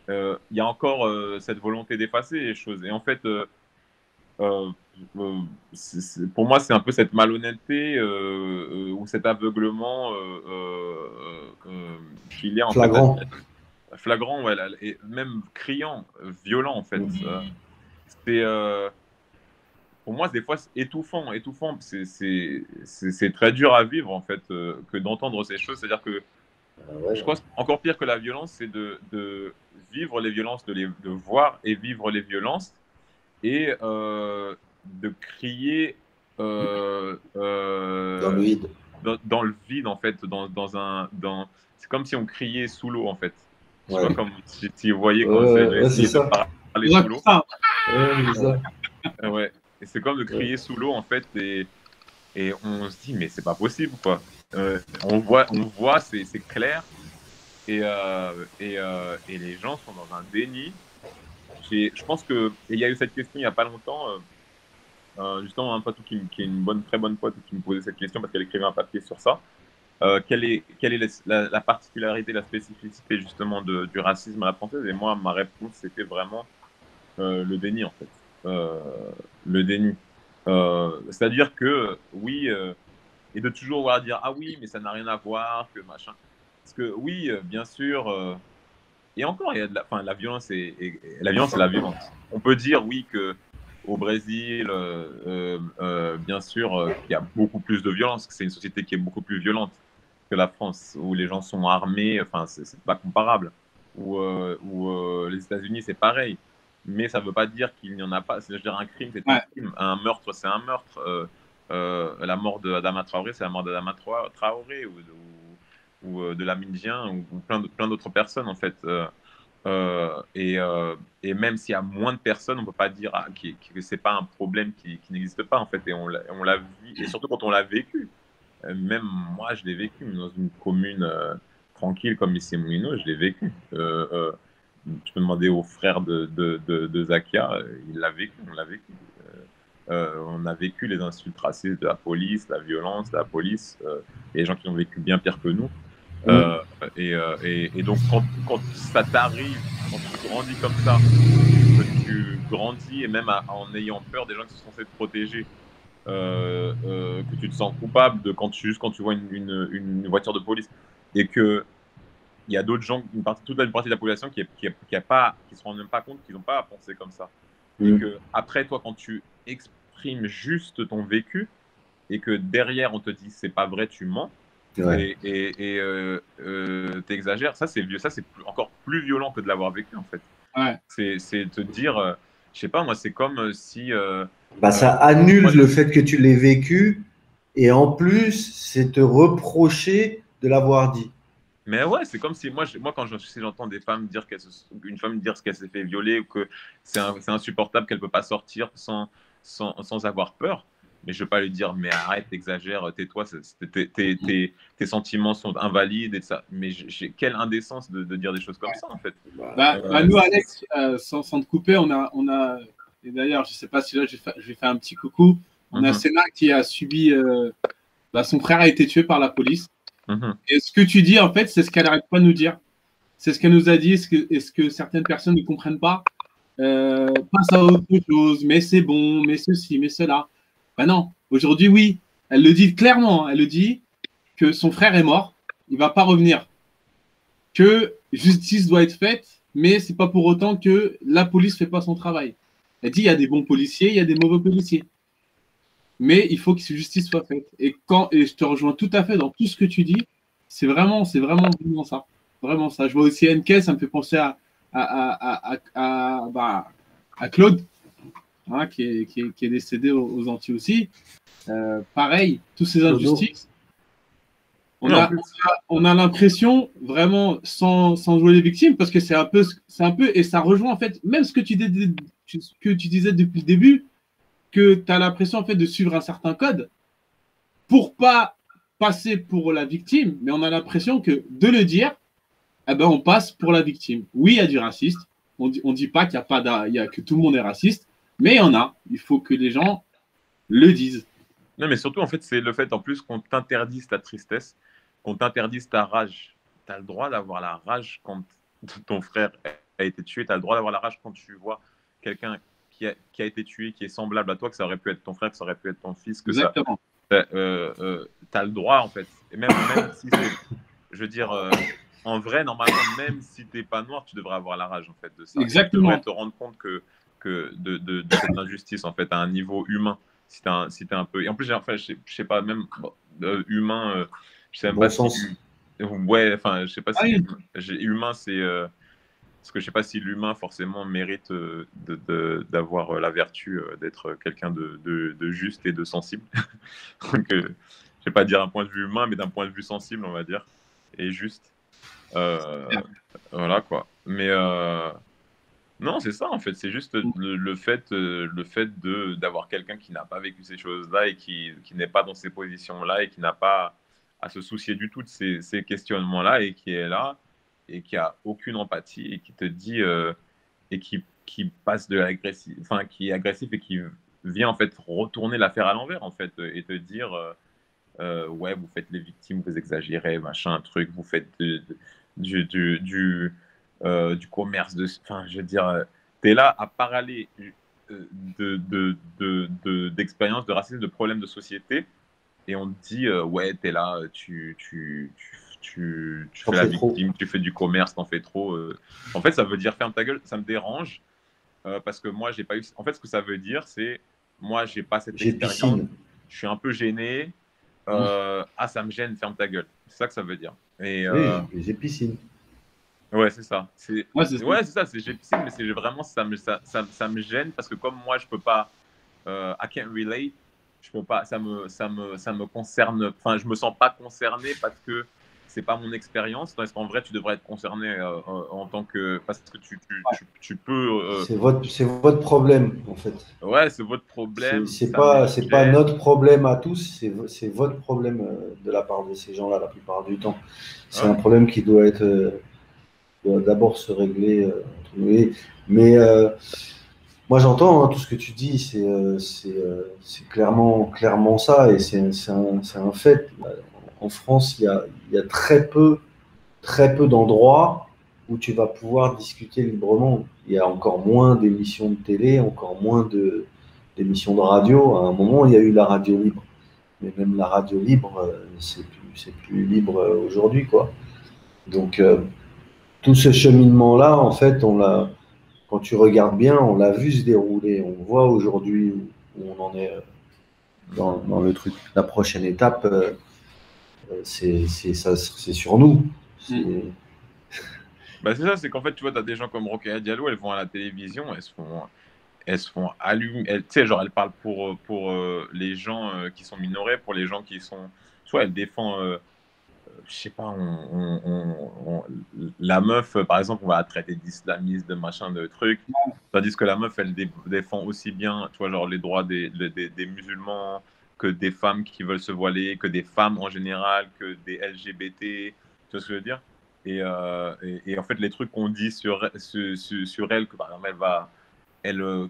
Il y a encore cette volonté d'effacer les choses. Et en fait, pour moi, c'est un peu cette malhonnêteté ou cet aveuglement qu'il y a en
flagrant.
fait. Flagrant, ouais, et même criant, violent en fait. C'est pour moi, des fois, c'est étouffant. C'est très dur à vivre en fait que d'entendre ces choses. C'est-à-dire que
Ouais.
je pense encore pire que la violence, c'est de vivre les violences, de voir et vivre les violences et de crier
dans le vide.
dans le vide, en fait, c'est comme si on criait sous l'eau, en fait. Je sais
Ouais.
pas comme si vous voyez quand j'ai
Ouais, c'est
essayé de
ça.
parler sous l'eau.
Ça,
Ouais, c'est ça.
Ouais. Et c'est comme de crier sous l'eau, en fait, et on se dit, mais c'est pas possible, quoi. On voit, c'est clair, et les gens sont dans un déni. Je pense que, et il y a eu cette question il y a pas longtemps, justement, un pote qui est une très bonne pote qui me posait cette question parce qu'elle écrivait un papier sur ça. Quelle est la particularité, la spécificité justement du racisme à la française? Et moi, ma réponse, c'était vraiment le déni, en fait. Euh, le déni. C'est-à-dire que, oui, et de toujours vouloir dire, ah oui, mais ça n'a rien à voir, que machin. Parce que, oui, bien sûr, et encore, il y a enfin, la violence, la violence, c'est la violence. On peut dire, oui, que au Brésil, bien sûr, qu'il y a beaucoup plus de violence, que c'est une société qui est beaucoup plus violente que la France, où les gens sont armés, enfin, c'est pas comparable. Ou les États-Unis, c'est pareil. Mais ça ne veut pas dire qu'il n'y en a pas. C'est-à-dire, un crime, c'est un
ouais.
crime. Un meurtre, c'est un meurtre. La mort d'Adama Traoré, c'est la mort d'Adama Traoré, ou de Lamine Dieng, ou plein d'autres personnes, en fait. Et même s'il y a moins de personnes, on ne peut pas dire que ce n'est pas un problème qui n'existe pas, en fait. Et on l'a vu, et surtout quand on l'a vécu. Même moi, je l'ai vécu dans une commune tranquille comme ici Moulineau, je l'ai vécu. Tu peux demander au frère de Zakia, il l'a vécu, on l'a vécu. On a vécu les insultes racistes de la police, la violence de la police, et les gens qui ont vécu bien pire que nous. Et donc, quand ça t'arrive, quand tu grandis comme ça, que tu grandis, et même en ayant peur des gens qui sont censés te protéger, que tu te sens coupable de quand tu vois une voiture de police, et que il y a d'autres gens, toute une partie de la population qui se rend même pas compte qu'ils n'ont pas à penser comme ça. Et que après, toi, quand tu exprimes juste ton vécu, et que derrière on te dit c'est pas vrai, tu mens,
Ouais.
et t'exagères, ça c'est encore plus violent que de l'avoir vécu, en fait.
Ouais.
C'est te dire, je sais pas, moi, c'est comme si
Bah, ça annule
moi,
le fait que tu l'aies vécu et en plus, c'est te reprocher de l'avoir dit.
mais ouais, c'est comme si moi, quand si j'entends des femmes dire une femme dire ce qu'elle s'est fait violer, ou que c'est insupportable, qu'elle peut pas sortir sans avoir peur. Mais je ne vais pas lui dire, mais arrête, t'exagères, tais-toi, tes sentiments sont invalides et ça. Mais quelle indécence de dire des choses comme ça, en fait.
Nous, Alex, sans te couper, et d'ailleurs, je sais pas si là, je vais faire un petit coucou. On a Sénat qui a subi, son frère a été tué par la police. Et ce que tu dis, en fait, c'est ce qu'elle n'arrête pas de nous dire. C'est ce qu'elle nous a dit. Est-ce que certaines personnes ne comprennent pas? Passe à autre chose, mais c'est bon, mais ceci, mais cela. Ben non, aujourd'hui, oui. Elle le dit clairement. Elle le dit que son frère est mort. Il ne va pas revenir. Que justice doit être faite, mais c'est pas pour autant que la police fait pas son travail. Elle dit il y a des bons policiers, il y a des mauvais policiers. Mais il faut que justice soit faite. Et je te rejoins tout à fait dans tout ce que tu dis. C'est vraiment ça. Vraiment ça. Je vois aussi NK, ça me fait penser à Claude, hein, qui est décédé aux Antilles aussi. Pareil, toutes ces injustices. On a l'impression, vraiment, sans jouer les victimes, parce que c'est un peu, et ça rejoint en fait, même ce que tu disais depuis le début, que tu as l'impression en fait de suivre un certain code pour pas passer pour la victime, mais on a l'impression que de le dire, eh ben on passe pour la victime. Oui, il y a du raciste. On dit pas qu'il y a pas que tout le monde est raciste, mais il y en a. Il faut que les gens le disent.
Non, mais surtout, en fait, c'est le fait en plus qu'on t'interdise ta tristesse, qu'on t'interdise ta rage. Tu as le droit d'avoir la rage quand ton frère a été tué. Tu as le droit d'avoir la rage quand tu vois quelqu'un qui a été tué, qui est semblable à toi, que ça aurait pu être ton frère, que ça aurait pu être ton fils.
Exactement.
Tu as le droit, en fait. Et même si c'est, je veux dire, en vrai, normalement, même si tu n'es pas noir, tu devrais avoir la rage, en fait, de ça.
Exactement.
Tu devrais te rendre compte de cette injustice, en fait, à un niveau humain. Si t'es un peu. Et en plus, enfin, je sais pas, même humain, je sais même
Bon
pas
sens.
si. Ouais, enfin, je sais pas si.
Oui.
Humain, c'est. Parce que je sais pas si l'humain, forcément, mérite d'avoir la vertu d'être quelqu'un de juste et de sensible. Donc, vais pas dire un point de vue humain, mais d'un point de vue sensible, on va dire, et juste. Voilà quoi. Mais non, c'est ça en fait. C'est juste le fait d'avoir quelqu'un qui n'a pas vécu ces choses-là et qui n'est pas dans ces positions-là et qui n'a pas à se soucier du tout de ces questionnements-là et qui est là et qui a aucune empathie et qui te dit et qui passe de l'agressif, enfin qui est agressif et qui vient en fait retourner l'affaire à l'envers en fait et te dire ouais, vous faites les victimes, vous exagérez, machin, truc, vous faites du commerce de. Enfin, je veux dire, tu es là à parler d'expériences de racisme, de problèmes de société, et on te dit, ouais, tu es là, tu fais la victime, tu fais du commerce, t'en fais trop. En fait, ça veut dire ferme ta gueule, ça me dérange, parce que moi, j'ai pas eu. En fait, ce que ça veut dire, c'est moi, j'ai pas cette expérience, je suis un peu gêné. Ah, ça me gêne, ferme ta gueule. C'est ça que ça veut dire. Et,
oui, j'ai piscine.
Ouais, c'est ça.
Ouais, c'est
ça, c'est j'ai piscine, mais c'est vraiment ça me gêne parce que comme moi, je peux pas, I can't relate, je peux pas, ça me concerne, enfin, je me sens pas concerné parce que c'est pas mon expérience. Tandis qu'en vrai, tu devrais être concerné en tant que, parce que tu peux.
C'est votre problème, en fait.
Ouais, c'est votre problème.
C'est pas notre problème à tous, c'est votre problème de la part de ces gens-là la plupart du temps. C'est un problème qui doit d'abord se régler entre nous. Mais moi j'entends tout ce que tu dis, c'est clairement ça et c'est un fait. En France, il y a très peu d'endroits où tu vas pouvoir discuter librement. Il y a encore moins d'émissions de télé, encore moins d'émissions de radio. À un moment, il y a eu la radio libre. Mais même la radio libre, c'est plus libre aujourd'hui, quoi. Donc, tout ce cheminement-là, en fait, quand tu regardes bien, on l'a vu se dérouler. On voit aujourd'hui où on en est dans le truc. La prochaine étape, c'est sur nous.
Bah, c'est ça, c'est qu'en fait, tu vois, tu as des gens comme Rokhaya Diallo, elles vont à la télévision, elles se font allumer. Tu sais, genre, elles parlent pour les gens qui sont minorés, pour les gens qui sont. Soit elle défend, je sais pas, la meuf, par exemple, on va la traiter d'islamiste, de machin, de trucs. Tandis que la meuf, elle défend aussi bien, tu vois, genre, les droits des musulmans, que des femmes qui veulent se voiler, que des femmes en général, que des LGBT. Tu vois ce que je veux dire? Et en fait, les trucs qu'on dit sur elle, que par exemple, est-ce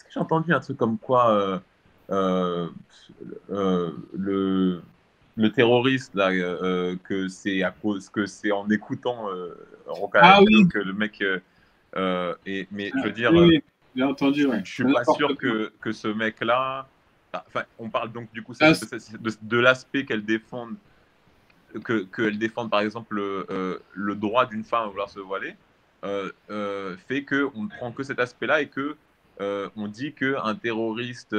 que j'ai entendu un truc comme quoi le terroriste, là, que c'est à cause que c'est en écoutant Rokhaya Diallo que le mec. Mais je veux dire,
j'ai entendu,
je suis pas sûr que ce mec-là. Enfin, on parle donc du coup de l'aspect qu'elle défende. Qu'elle défende par exemple le droit d'une femme à vouloir se voiler, fait qu'on ne prend que cet aspect-là et que on dit qu'un terroriste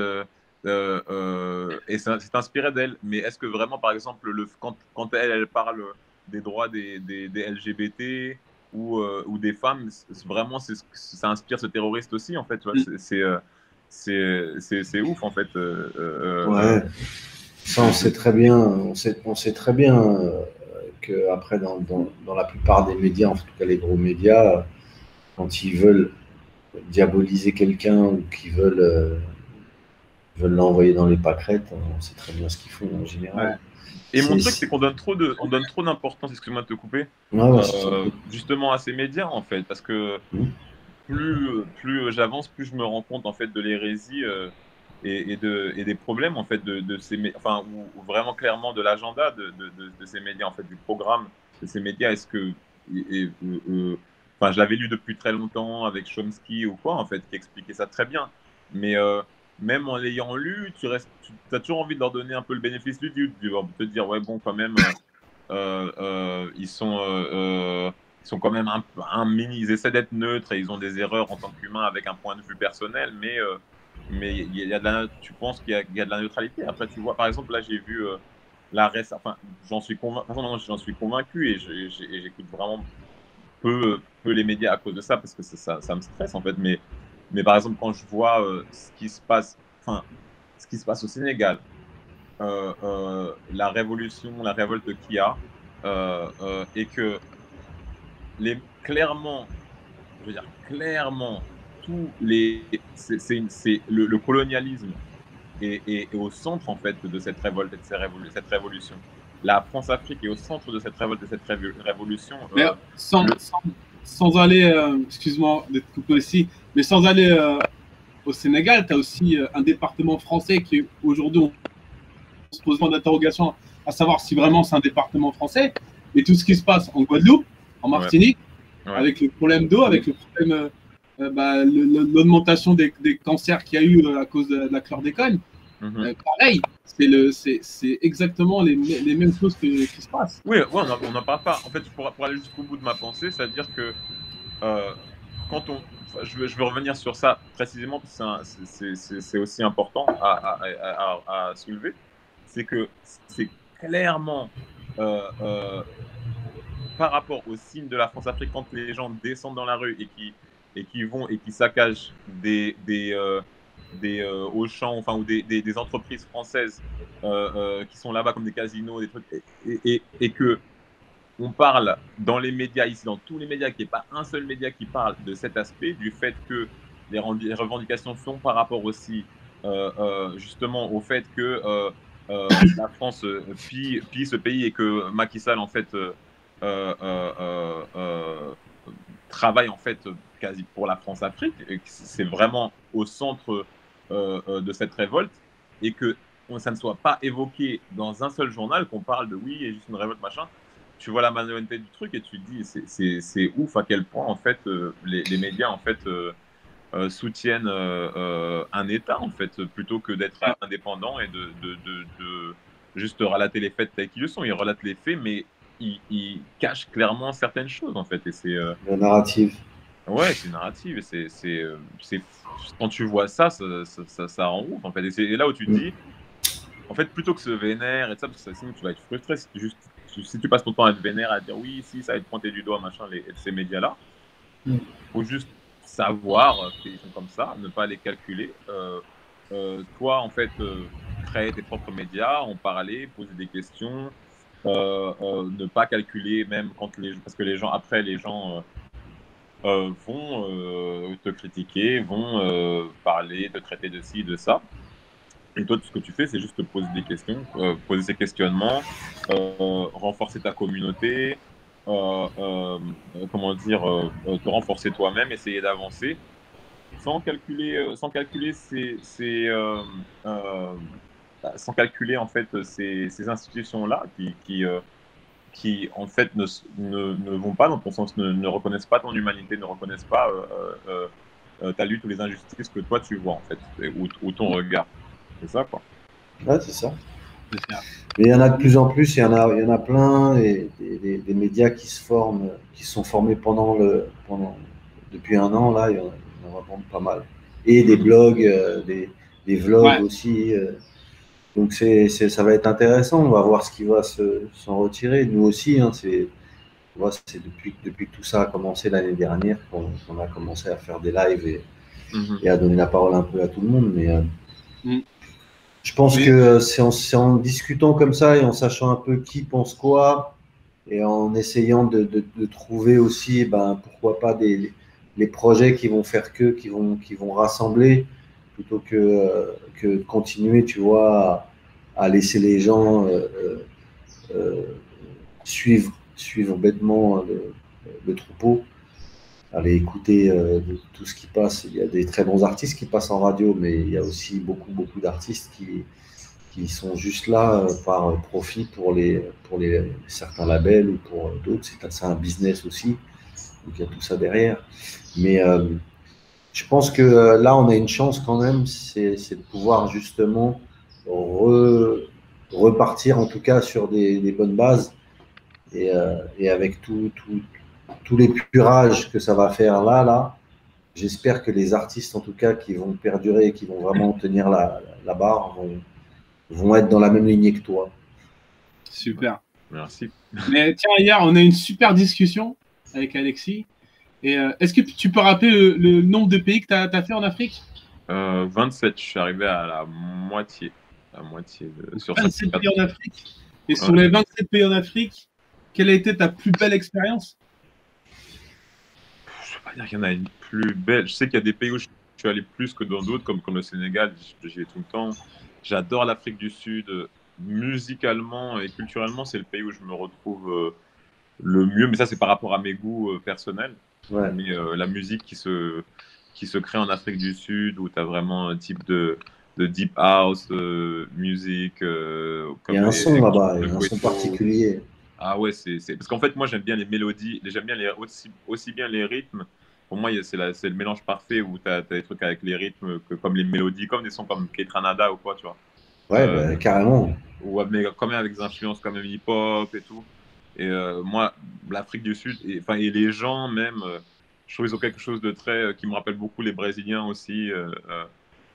et c'est inspiré d'elle. Mais est-ce que vraiment, par exemple, quand elle parle des droits des LGBT ou des femmes, vraiment ça inspire ce terroriste aussi en fait, tu vois, c'est ouf en fait.
Ouais. Ça, on sait très bien, que après dans la plupart des médias, en tout cas les gros médias, quand ils veulent diaboliser quelqu'un ou qu'ils veulent l'envoyer dans les pâquerettes, on sait très bien ce qu'ils font en général.
Ouais. Et mon truc, c'est qu'on donne trop d'importance, excuse-moi de te couper, justement à ces médias en fait, parce que plus j'avance, plus je me rends compte en fait de l'hérésie et des problèmes en fait de ces, enfin, ou vraiment clairement de l'agenda de ces médias en fait, du programme de ces médias. Est-ce que enfin, je l'avais lu depuis très longtemps avec Chomsky ou quoi en fait, qui expliquait ça très bien, mais même en l'ayant lu, tu as toujours envie de leur donner un peu le bénéfice du doute, de te dire ouais bon quand même ils sont quand même ils essaient d'être neutres et ils ont des erreurs en tant qu'humains avec un point de vue personnel, mais il y a tu penses qu'il y a de la neutralité. Après, tu vois, par exemple, là, j'ai vu enfin, j'en suis convaincu et j'écoute vraiment peu les médias à cause de ça parce que ça me stresse en fait. Mais par exemple, quand je vois ce qui se passe au Sénégal, la révolution, la révolte qu'il y a, et que clairement, je veux dire clairement, c'est le colonialisme est au centre en fait de cette révolte et de cette révolution. La France-Afrique est au centre de cette révolte et de cette révolution.
Mais sans aller, excuse-moi d'être coupé aussi, mais sans aller au Sénégal, tu as aussi un département français qui aujourd'hui on se pose point d'interrogation à savoir si vraiment c'est un département français. Mais tout ce qui se passe en Guadeloupe, en Martinique, avec le problème d'eau, avec le problème l'augmentation des cancers qu'il y a eu à cause de la chlordécone, pareil, c'est exactement les mêmes choses qui se passent.
Oui, on n'en parle pas. En fait, pour aller jusqu'au bout de ma pensée, c'est-à-dire que quand je veux revenir sur ça précisément, parce que c'est aussi important à soulever, c'est que c'est clairement par rapport aux signes de la France-Afrique, quand les gens descendent dans la rue et qui saccagent des Auchan, enfin, ou des entreprises françaises qui sont là-bas comme des casinos, des trucs, et que on parle dans les médias ici, dans tous les médias, qu'il n'y ait pas un seul média qui parle de cet aspect, du fait que les revendications sont par rapport aussi justement au fait que la France pille ce pays et que Macky Sall en fait travaille en fait quasi pour la France-Afrique, c'est vraiment au centre de cette révolte, et que ça ne soit pas évoqué dans un seul journal, qu'on parle de oui, il y a juste une révolte, machin. Tu vois la malhonnêteté du truc et tu te dis c'est ouf à quel point en fait les médias en fait soutiennent un État en fait, plutôt que d'être indépendant et de juste relater les faits tels qu'ils le sont. Ils relatent les faits, mais ils cachent clairement certaines choses en fait. Et c'est
la narrative.
Ouais, c'est narrative. Et c'est quand tu vois ça rend ouf en fait. Et c'est là où tu te dis, en fait, plutôt que se vénère et ça, parce que sinon tu vas être frustré si tu passes ton temps à être vénère, à dire oui, si ça va être pointé du doigt, machin, ces médias-là. Faut juste savoir qu'ils sont comme ça, ne pas les calculer. Toi, en fait, créer tes propres médias, en parler, poser des questions, ne pas calculer même quand parce que les gens vont te critiquer, vont parler, te traiter de ci, de ça. Et toi, tout ce que tu fais, c'est juste te poser des questions, poser ces questionnements, renforcer ta communauté, comment dire, te renforcer toi-même, essayer d'avancer, sans calculer sans calculer en fait ces institutions-là qui en fait ne vont pas dans ton sens, ne reconnaissent pas ton humanité, ne reconnaissent pas ta lutte ou les injustices que toi tu vois en fait, ou ton regard. C'est ça, quoi.
Ouais, c'est ça. Mais il y en a de plus en plus, il y en a plein, et des médias qui se forment, qui se sont formés depuis un an, là, il y en a vraiment pas mal. Et des blogs, des vlogs aussi. Donc ça va être intéressant, on va voir ce qui va s'en retirer. Nous aussi, hein, c'est depuis que tout ça a commencé l'année dernière qu'on a commencé à faire des lives et à donner la parole un peu à tout le monde. Mais je pense que c'est en discutant comme ça et en sachant un peu qui pense quoi, et en essayant de trouver aussi, pourquoi pas les projets qui vont faire qui vont rassembler, plutôt que de continuer, tu vois, à laisser les gens suivre bêtement le troupeau, aller écouter tout ce qui passe. Il y a des très bons artistes qui passent en radio, mais il y a aussi beaucoup d'artistes qui sont juste là par profit pour certains labels ou pour d'autres. C'est un business aussi, donc il y a tout ça derrière. Mais je pense que là, on a une chance quand même, c'est de pouvoir justement repartir en tout cas sur des bonnes bases, et avec tous les purages que ça va faire là, j'espère que les artistes en tout cas qui vont perdurer et qui vont vraiment tenir la barre vont être dans la même lignée que toi.
Super.
Merci.
Mais tiens, hier, on a eu une super discussion avec Alexis. Et est-ce que tu peux rappeler le nombre de pays que tu as fait en Afrique?
27, je suis arrivé à la moitié. la moitié sur
27
54.
pays en Afrique. Et sur les 27 pays en Afrique, quelle a été ta plus belle expérience?
Je ne vais pas dire qu'il y en a une plus belle. Je sais qu'il y a des pays où je suis allé plus que dans d'autres, comme le Sénégal, j'y vais tout le temps. J'adore l'Afrique du Sud. Musicalement et culturellement, c'est le pays où je me retrouve le mieux. Mais ça, c'est par rapport à mes goûts personnels.
Ouais.
Mais la musique qui se crée en Afrique du Sud, où tu as vraiment un type de deep house music.
Il y
Comme
a un son
les
là-bas, il y
de
a un son
Queto.
particulier.
Ah ouais, parce qu'en fait, moi, j'aime bien les mélodies, j'aime bien aussi bien les rythmes. Pour moi, c'est le mélange parfait où tu as des trucs avec les rythmes, comme les mélodies, comme des sons comme Ketranada ou quoi, tu vois.
Ouais, bah, carrément.
Mais quand même avec des influences comme hip-hop et tout. Et moi, l'Afrique du Sud, et les gens même, je trouve qu'ils ont quelque chose de très, qui me rappelle beaucoup les Brésiliens aussi.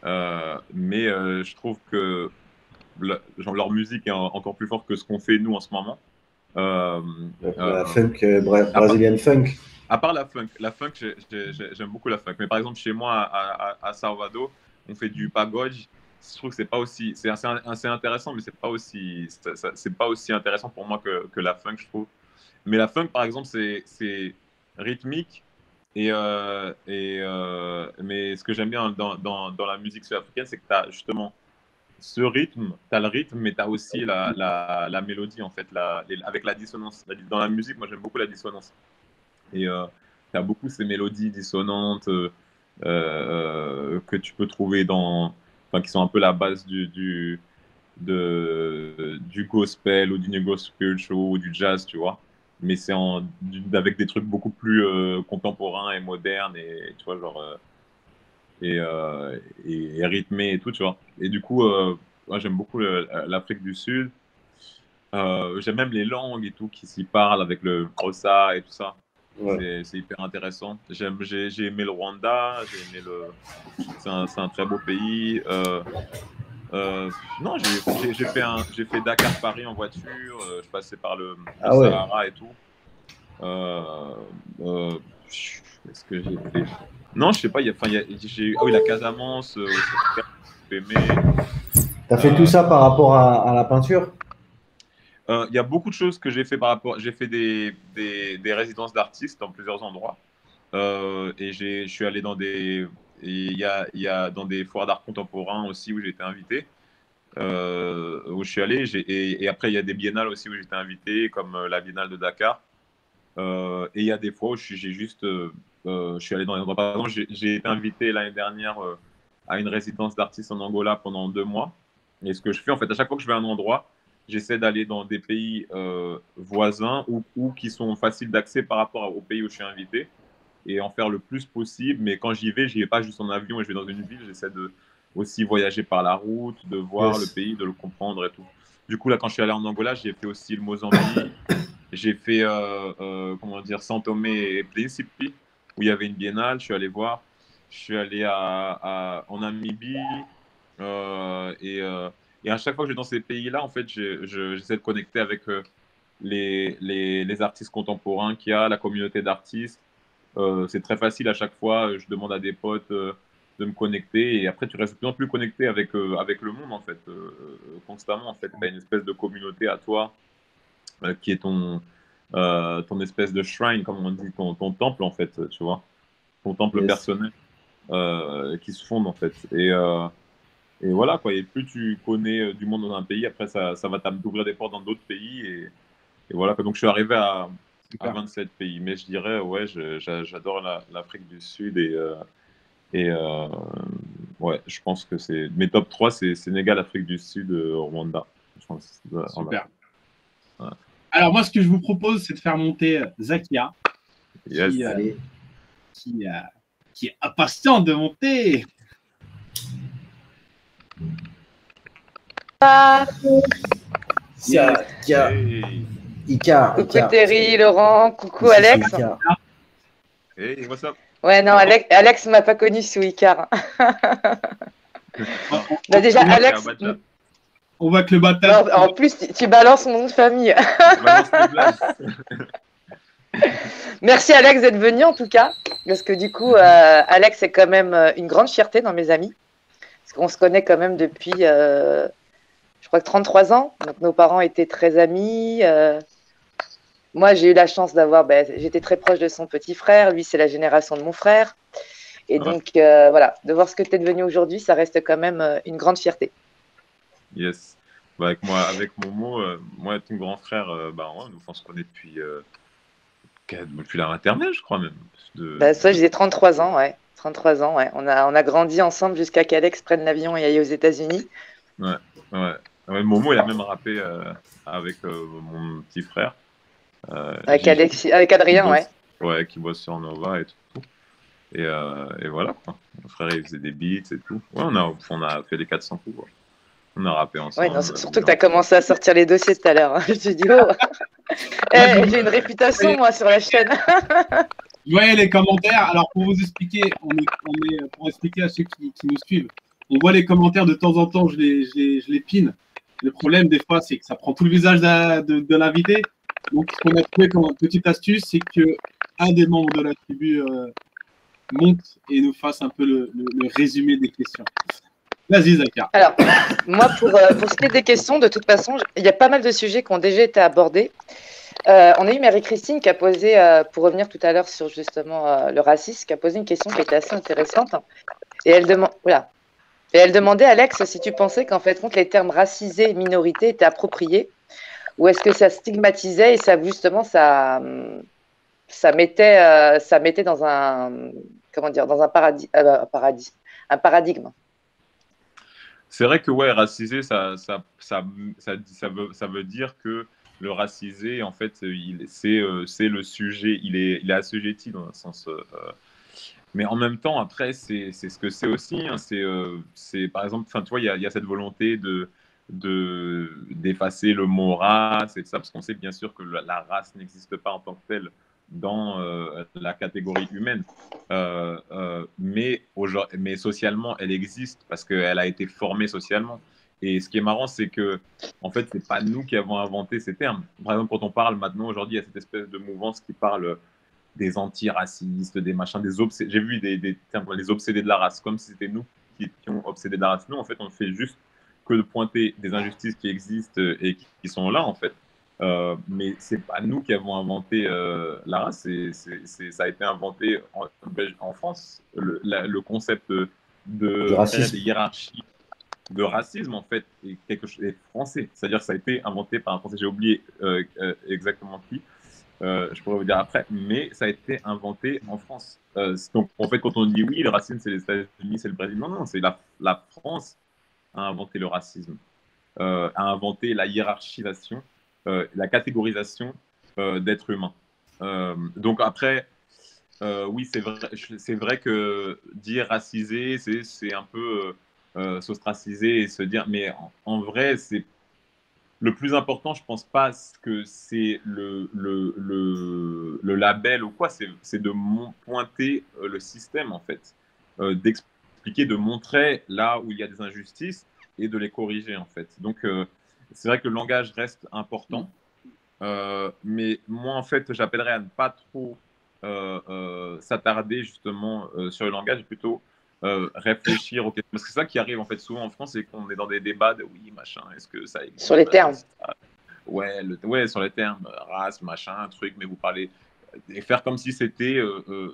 Mais je trouve que genre, leur musique est encore plus forte que ce qu'on fait nous en ce moment.
La funk,
À part,
Brazilian funk.
à part la funk, j'aime beaucoup la funk. Mais par exemple, chez moi, à Salvador, on fait du pagode. Je trouve que c'est pas aussi, c'est assez intéressant, mais c'est pas aussi intéressant pour moi que la funk, je trouve. Mais la funk, par exemple, c'est rythmique. Mais ce que j'aime bien dans la musique sud-africaine, c'est que tu as justement ce rythme, tu as le rythme, mais tu as aussi la mélodie, en fait, avec la dissonance. Dans la musique, moi, j'aime beaucoup la dissonance. Et tu as beaucoup ces mélodies dissonantes que tu peux trouver qui sont un peu la base du gospel ou du new spiritual ou du jazz, tu vois. Mais c'est avec des trucs beaucoup plus contemporains et modernes et tu vois, genre, et rythmés et tout, tu vois. Et du coup, moi, j'aime beaucoup l'Afrique du Sud. J'aime même les langues et tout qui s'y parlent avec le Xhosa et tout ça.
Ouais.
C'est hyper intéressant. J'ai aimé le Rwanda, c'est un très beau pays. Non, j'ai fait Dakar-Paris en voiture, je passais par le
Ah ouais.
Sahara et tout. Qu'est-ce que j'ai fait? Non, je sais pas, ah oui, la Casamance, j'ai aimé.
T'as fait tout ça par rapport à la peinture?
Il y a beaucoup de choses que j'ai fait par rapport. J'ai fait des résidences d'artistes dans plusieurs endroits. Et je suis allé dans des. Il y a dans des foires d'art contemporain aussi où j'ai été invité. Où je suis allé. Et après, il y a des biennales aussi où j'ai été invité, comme la biennale de Dakar. Et il y a des fois où je suis allé dans les endroits. Par exemple, j'ai été invité l'année dernière à une résidence d'artistes en Angola pendant 2 mois. Et ce que je fais, en fait, à chaque fois que je vais à un endroit, j'essaie d'aller dans des pays voisins ou qui sont faciles d'accès par rapport au pays où je suis invité et en faire le plus possible. Mais quand j'y vais pas juste en avion et je vais dans une ville, j'essaie de aussi voyager par la route, de voir le pays, de le comprendre et tout. Du coup, là, quand je suis allé en Angola, j'ai fait aussi le Mozambique. J'ai fait, comment dire, São Tomé et Príncipe, où il y avait une biennale. Je suis allé voir. Je suis allé en Namibie. Et à chaque fois que je vais dans ces pays-là, en fait, j'essaie de connecter avec les artistes contemporains qu'il y a, la communauté d'artistes. C'est très facile à chaque fois. Je demande à des potes de me connecter. Et après, tu restes de plus en plus connecté avec le monde, en fait, constamment. En fait, tu as une espèce de communauté à toi qui est ton espèce de shrine, comme on dit, ton temple, en fait, tu vois. Ton temple personnel qui se fonde, en fait. Et voilà, quoi. Et plus tu connais du monde dans un pays, après, ça va t'ouvrir des portes dans d'autres pays. Et voilà, quoi. Donc, je suis arrivé à 27 pays. Mais je dirais, ouais, j'adore l'Afrique du Sud. Ouais, je pense que c'est. Mes top 3, c'est Sénégal, Afrique du Sud, Rwanda. Je pense
Super.
Ouais.
Alors, moi, ce que je vous propose, c'est de faire monter Zakia,
Yes.
qui est impatient de monter.
Zakia.
Hey.
Icar.
Coucou Terry, Laurent, coucou Alex.
Hey, what's up?
Ouais, non, Alex m'a pas connu sous Icar. Bah déjà, Alex.
On voit que le bâtard.
En plus, tu balances mon nom de famille. Merci Alex d'être venu en tout cas. Parce que du coup, Alex est quand même une grande fierté dans mes amis. Parce qu'on se connaît quand même depuis je crois que 33 ans. Donc, nos parents étaient très amis. Moi, j'ai eu la chance d'avoir, j'étais très proche de son petit frère. Lui, c'est la génération de mon frère. Et donc, voilà, de voir ce que tu es devenu aujourd'hui, ça reste quand même une grande fierté.
Yes. Avec Momo, moi et ton grand frère, nous, on se connaît depuis la maternelle, je crois même.
Ça, j'ai 33 ans, ouais. 33 ans, ouais. On a grandi ensemble jusqu'à qu'Alex prenne l'avion et aille aux États-Unis.
Ouais. Momo, il a même rappé avec mon petit frère.
Avec Adrien, ouais.
Ouais, qui bosse sur Nova et tout. Et voilà, quoi. Mon frère, il faisait des beats et tout. Ouais, on a fait les 400 coups, quoi. On a rappé ensemble.
Ouais, non, surtout que tu as commencé à sortir les dossiers tout à l'heure. Je te dis, oh, j'ai une réputation, moi, sur la chaîne.
Je voyais les commentaires. Alors, pour vous expliquer, pour expliquer à ceux qui nous suivent, on voit les commentaires de temps en temps, je les pine. Le problème, des fois, c'est que ça prend tout le visage de l'invité. Donc, ce qu'on a trouvé comme petite astuce, c'est qu'un des membres de la tribu monte et nous fasse un peu le résumé des questions. Vas-y, Zaka.
Alors, moi, pour ce qui est des questions, de toute façon, il y a pas mal de sujets qui ont déjà été abordés. On a eu Marie-Christine qui a posé, pour revenir tout à l'heure sur justement le racisme, qui a posé une question qui était assez intéressante. Et elle demandait, Alex, si tu pensais qu'en fait, les termes racisé et minorité étaient appropriés, ou est-ce que ça stigmatisait et ça, justement, ça mettait dans un, dans un paradigme.
C'est vrai que racisé, ça veut dire que le racisé, en fait, c'est le sujet, il est assujetti dans un sens. Mais en même temps, après, c'est ce que c'est aussi. Hein, c'est par exemple, tu vois, il y a cette volonté d'effacer le mot race et tout ça, parce qu'on sait bien sûr que la race n'existe pas en tant que telle dans la catégorie humaine. Mais socialement, elle existe parce qu'elle a été formée socialement. Et ce qui est marrant, c'est que, en fait, c'est pas nous qui avons inventé ces termes. Par exemple, quand on parle maintenant, aujourd'hui, il y a cette espèce de mouvance qui parle des antiracistes, des machins, j'ai vu des termes, les obsédés de la race, comme si c'était nous qui ont obsédé de la race. Nous, en fait, on fait juste que de pointer des injustices qui existent et qui sont là, en fait. Mais c'est pas nous qui avons inventé la race, ça a été inventé en France. Le concept de créer des hiérarchies de racisme, en fait, est français. C'est-à-dire que ça a été inventé par un Français, j'ai oublié exactement qui, je pourrais vous dire après, mais ça a été inventé en France. Donc, en fait, quand on dit oui, le racisme, c'est les États-Unis, c'est le Brésil, non, c'est la France a inventé le racisme, a inventé la hiérarchisation, la catégorisation d'êtres humains. Donc après, oui, c'est vrai que dire racisé, c'est un peu s'ostraciser et se dire, mais en vrai, c'est le plus important, je pense pas que c'est le label ou quoi, c'est de pointer le système, en fait, d'expliquer, de montrer là où il y a des injustices et de les corriger, en fait. Donc, c'est vrai que le langage reste important, mais moi, en fait, j'appellerais à ne pas trop s'attarder justement sur le langage, plutôt réfléchir aux questions. Parce que c'est ça qui arrive en fait souvent en France, c'est qu'on est dans des débats de oui, machin, est-ce que ça existe?
Sur les termes.
Ouais, sur les termes, race, machin, truc, mais vous parlez. Et faire comme si c'était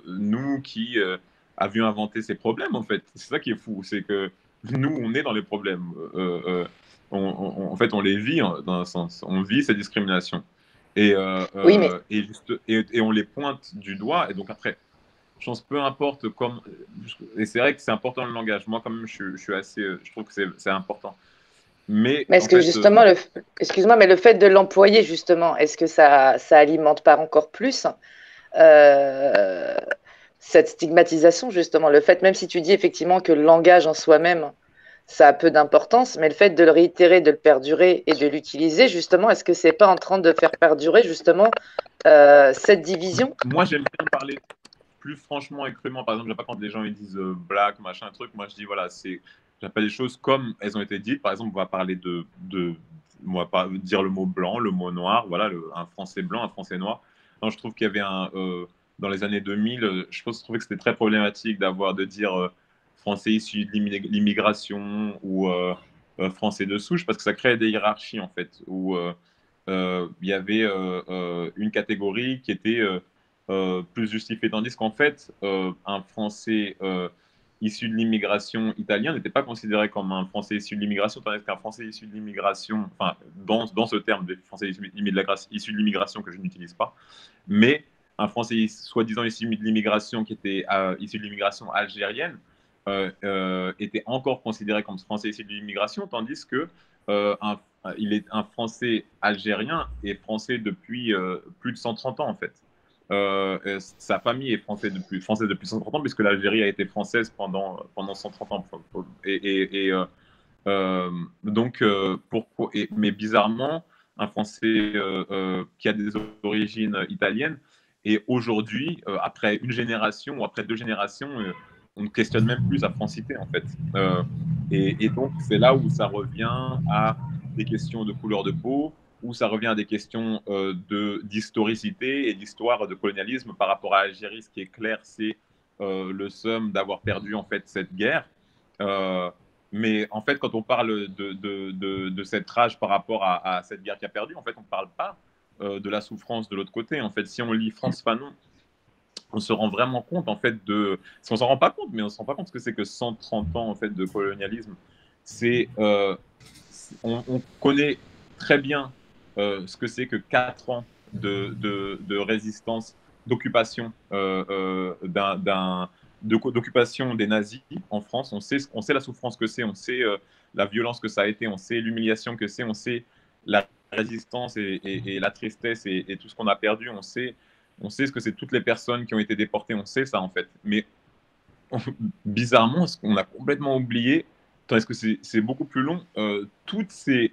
nous qui avions inventé ces problèmes, en fait. C'est ça qui est fou, c'est que nous, on est dans les problèmes. En fait, on les vit dans un sens. On vit ces discriminations. Et,
oui, mais...
et on les pointe du doigt. Et donc après, je pense peu importe comme. Et c'est vrai que c'est important le langage. Moi, quand même, je suis assez. Je trouve que c'est important. Mais
est-ce que justement, excuse-moi, mais le fait de l'employer, justement, est-ce que ça alimente pas encore plus cette stigmatisation, justement? Le fait, même si tu dis effectivement que le langage en soi-même, ça a peu d'importance, mais le fait de le réitérer, de le perdurer et de l'utiliser, justement, est-ce que c'est pas en train de faire perdurer, justement, cette division?
Moi, j'aime bien parler plus franchement et crûment. Par exemple, j'aime pas quand les gens ils disent black, machin, truc. Moi, je dis, voilà, j'appelle les choses comme elles ont été dites. Par exemple, on va parler on va pas dire le mot blanc, le mot noir, voilà, un français blanc, un français noir. Non, je trouve qu'il y avait dans les années 2000, je trouvais que c'était très problématique de dire français issu de l'immigration ou français de souche, parce que ça crée des hiérarchies, en fait, où il y avait une catégorie qui était plus justifiée, tandis qu'en fait, un Français issu de l'immigration italienne n'était pas considéré comme un Français issu de l'immigration, tandis qu'un Français issu de l'immigration, enfin, dans ce terme de Français issu de l'immigration que je n'utilise pas, mais un Français soi-disant issu de l'immigration qui était issu de l'immigration algérienne était encore considéré comme Français issu de l'immigration, tandis que il est un Français algérien et français depuis plus de 130 ans en fait. Sa famille est française depuis 130 ans puisque l'Algérie a été française pendant 130 ans. Donc, mais bizarrement, un Français qui a des origines italiennes et aujourd'hui, après une génération ou après 2 générations, on ne questionne même plus sa francité en fait. Et donc, c'est là où ça revient à des questions de couleur de peau, où ça revient à des questions d'historicité et d'histoire de colonialisme par rapport à l'Algérie. Ce qui est clair, c'est le seum d'avoir perdu en fait cette guerre. Mais en fait, quand on parle de cette rage par rapport à cette guerre qui a perdu, en fait, on ne parle pas de la souffrance de l'autre côté. En fait, si on lit Frantz Fanon, on se rend vraiment compte en fait de, on s'en rend pas compte, mais on se rend pas compte ce que c'est que 130 ans en fait de colonialisme. C'est, on connaît très bien ce que c'est que 4 ans de résistance, d'occupation d'occupation des nazis en France. On sait la souffrance que c'est, on sait la violence que ça a été, on sait l'humiliation que c'est, on sait la résistance et la tristesse et tout ce qu'on a perdu, on sait ce que c'est toutes les personnes qui ont été déportées, on sait ça en fait. Mais bizarrement, ce qu'on a complètement oublié, est-ce que c'est beaucoup plus long, tous ces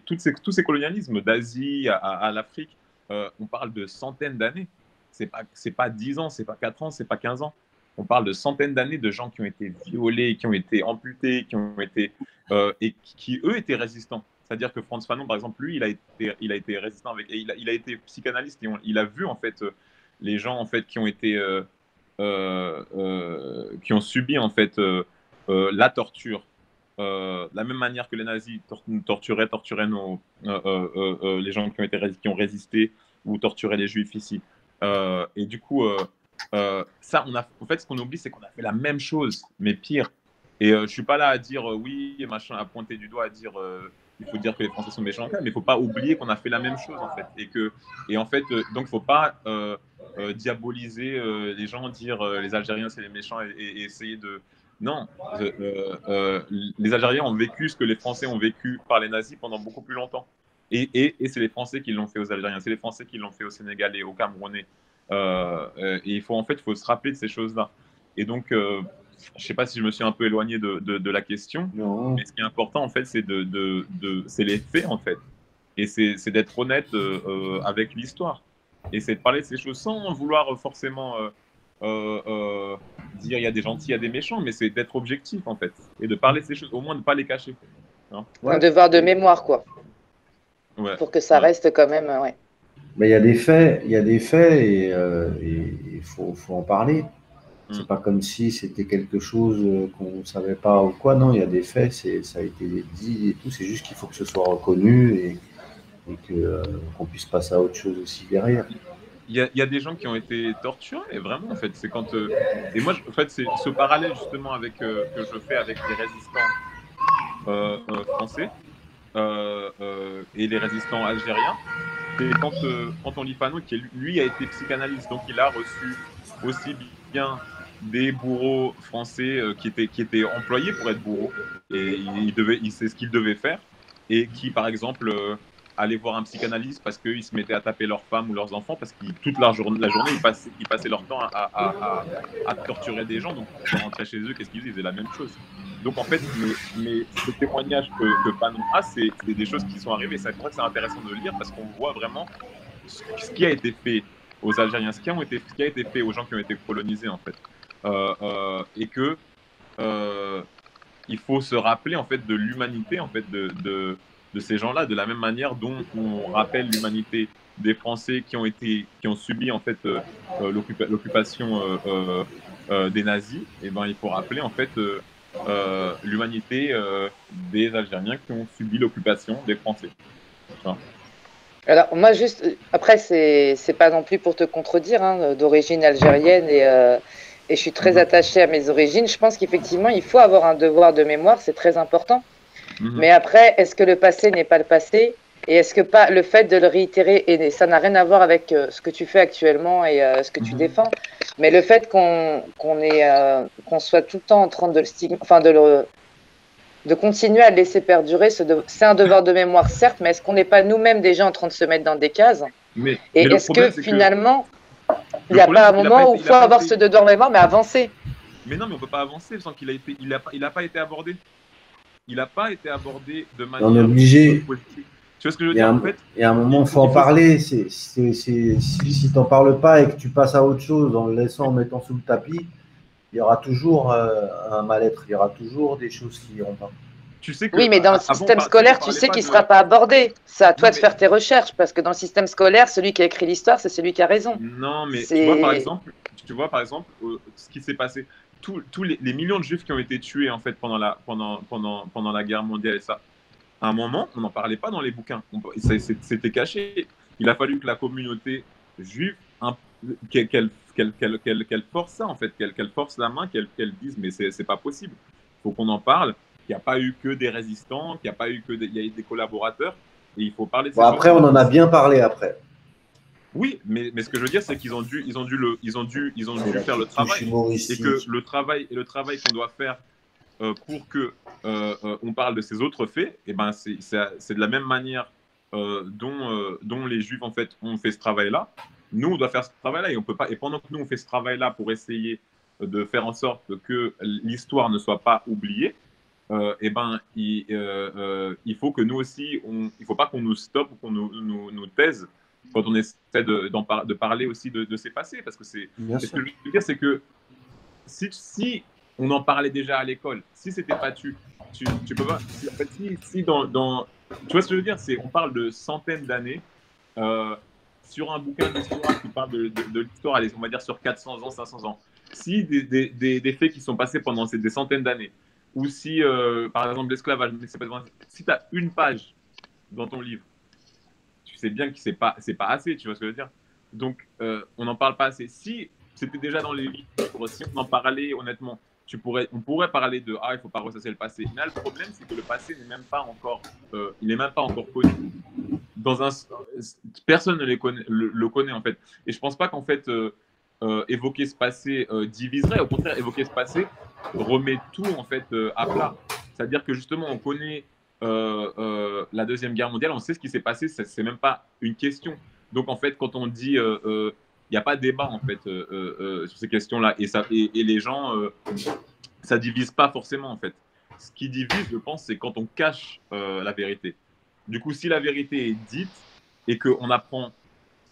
colonialismes d'Asie à l'Afrique, on parle de centaines d'années. C'est pas 10 ans, c'est pas 4 ans, c'est pas 15 ans. On parle de centaines d'années de gens qui ont été violés, qui ont été amputés, qui ont été et qui eux étaient résistants. C'est-à-dire que Frantz Fanon, par exemple, lui, il a été résistant avec, et il a été psychanalyste et il a vu en fait les gens en fait qui ont été qui ont subi en fait la torture. De la même manière que les nazis torturaient les gens qui ont résisté ou torturaient les juifs ici. Et du coup, ça, en fait, ce qu'on oublie, c'est qu'on a fait la même chose, mais pire. Et je suis pas là à dire oui, machin, à pointer du doigt, à dire il faut dire que les Français sont méchants, mais il faut pas oublier qu'on a fait la même chose en fait. Et en fait, donc il faut pas diaboliser les gens, dire les Algériens c'est les méchants et essayer de. Non, les Algériens ont vécu ce que les Français ont vécu par les nazis pendant beaucoup plus longtemps. Et c'est les Français qui l'ont fait aux Algériens, c'est les Français qui l'ont fait aux Sénégalais, aux Camerounais. Et il faut se rappeler de ces choses-là. Et donc, je ne sais pas si je me suis un peu éloigné de la question,
Non.
mais ce qui est important, en fait, c'est c'est les faits, en fait. Et c'est d'être honnête avec l'histoire. Et c'est de parler de ces choses sans vouloir forcément dire il y a des gentils, il y a des méchants, mais c'est d'être objectif, en fait. Et de parler de ces choses, au moins de ne pas les cacher. Hein.
Ouais. Un devoir de mémoire, quoi.
Ouais.
Pour que ça reste quand même, ouais.
Mais il y a des faits, et il faut en parler. C'est pas comme si c'était quelque chose qu'on ne savait pas ou quoi. Non, il y a des faits, ça a été dit et tout. C'est juste qu'il faut que ce soit reconnu et qu'on puisse passer à autre chose aussi derrière.
Il y a des gens qui ont été torturés, vraiment, en fait. C'est quand, et moi, en fait, c'est ce parallèle, justement, que je fais avec les résistants français et les résistants algériens. C'est quand on lit Fanon, qui lui a été psychanalyste, donc il a reçu aussi bien des bourreaux français qui étaient employés pour être bourreaux, et il sait ce qu'il devait faire, et qui, par exemple, allaient voir un psychanalyste parce qu'ils se mettaient à taper leurs femmes ou leurs enfants, parce que toute la journée, ils passaient leur temps à torturer des gens, donc ils rentraient chez eux, qu'est-ce qu'ils faisaient? Ils faisaient la même chose. Donc en fait, mais ce témoignage que Fanon a, c'est des choses qui sont arrivées. C'est pour ça que c'est intéressant de le lire, parce qu'on voit vraiment ce qui a été fait aux Algériens, ce qui a été fait aux gens qui ont été colonisés, en fait. Et que il faut se rappeler, en fait, de l'humanité, en fait, de ces gens-là, de la même manière dont on rappelle l'humanité des Français qui ont subi, en fait, l'occupation des nazis. Et ben, il faut rappeler, en fait, l'humanité des Algériens qui ont subi l'occupation des Français. Tu vois.
Alors, moi, juste, après, c'est pas non plus pour te contredire, hein, d'origine algérienne et je suis très
Mhm.
attachée à mes origines. Je pense qu'effectivement, il faut avoir un devoir de mémoire, c'est très important.
Mhm.
Mais après, est-ce que le passé n'est pas le passé? Et est-ce que pas le fait de le réitérer, et ça n'a rien à voir avec ce que tu fais actuellement et ce que tu
Mhm.
défends, mais le fait qu'on soit tout le temps en train de de continuer à le laisser perdurer, c'est un devoir de mémoire, certes, mais est-ce qu'on n'est pas nous-mêmes déjà en train de se mettre dans des cases?
Mais
Et
le
est-ce que
problème, c'est que
finalement, il n'y
le
a
problème,
pas un
c'est qu'il a pas
moment où
été,
il
il a
faut
pas
avoir ce
été.
devoir de mémoire, mais avancer?
Mais non, mais on peut pas avancer sans qu'il a été, il a pas été abordé. Il n'a pas été abordé de
On est
manière
obligé.
positive. Tu vois ce que je veux
Il y a
dire? En
un,
fait,
il y a un moment, il faut en
il faut.
parler. Si tu n'en parles pas et que tu passes à autre chose en le laissant, en mettant sous le tapis, il y aura toujours un mal-être. Il y aura toujours des choses qui iront pas.
Tu sais
Oui,
que
mais dans le
avant,
système
tu sais qu'on
scolaire, tu
parlait
sais
pas
qu'il ne sera
de.
pas abordé. C'est à toi
Non,
de
mais
faire tes recherches, parce que dans le système scolaire, celui qui a écrit l'histoire, c'est celui qui a raison.
non, mais
C'est
tu vois par exemple ce qui s'est passé. Tous les millions de Juifs qui ont été tués en fait pendant la guerre mondiale et ça. À un moment, on n'en parlait pas dans les bouquins. C'était caché. Il a fallu que la communauté juive qu'elle force ça en fait, qu'elle force la main, qu'elle dise mais c'est pas possible. Il faut qu'on en parle. Il n'y a pas eu que des résistants, qu'il n'y a pas eu que il y a eu des collaborateurs et il faut parler de
Bon,
ces
après,
choses-là.
on en a bien parlé après.
Oui, mais ce que je veux dire, c'est qu'ils ont dû faire le
Petite touche
travail et que
humoristique.
le travail qu'on doit faire pour que on parle de ces autres faits, et ben c'est de la même manière dont les Juifs en fait ont fait ce travail-là. Nous, on doit faire ce travail-là et on peut pas. Et pendant que nous on fait ce travail-là pour essayer de faire en sorte que l'histoire ne soit pas oubliée, et ben il faut que nous aussi, il faut pas qu'on nous stoppe ou qu'on nous taise quand on essaie de parler aussi de ces passés, parce que c'est.
Bien
Et ce
sûr.
que je veux dire, c'est que si on en parlait déjà à l'école, si c'était pas tu peux pas. En fait, si tu vois ce que je veux dire, c'est on parle de centaines d'années euh, sur un bouquin d'histoire qui parle de l'histoire, allez, on va dire sur 400 ans, 500 ans. Si des faits qui sont passés pendant des centaines d'années, ou si, par exemple, l'esclavage, si tu as une page dans ton livre, tu sais bien que c'est pas assez, tu vois ce que je veux dire. Donc, on n'en parle pas assez. Si c'était déjà dans les livres, si on en parlait honnêtement, on pourrait parler de il faut pas ressasser le passé. Mais là, le problème, c'est que le passé n'est même pas encore, il n'est même pas encore connu. Personne ne le connaît en fait. Et je pense pas qu'en fait évoquer ce passé diviserait. Au contraire, évoquer ce passé remet tout en fait à plat. C'est-à-dire que justement, on connaît la Deuxième Guerre mondiale, on sait ce qui s'est passé, c'est même pas une question. Donc en fait, quand on dit il n'y a pas de débat en fait sur ces questions-là et les gens ça divise pas forcément en fait. Ce qui divise, je pense, c'est quand on cache la vérité. Du coup, si la vérité est dite et qu'on apprend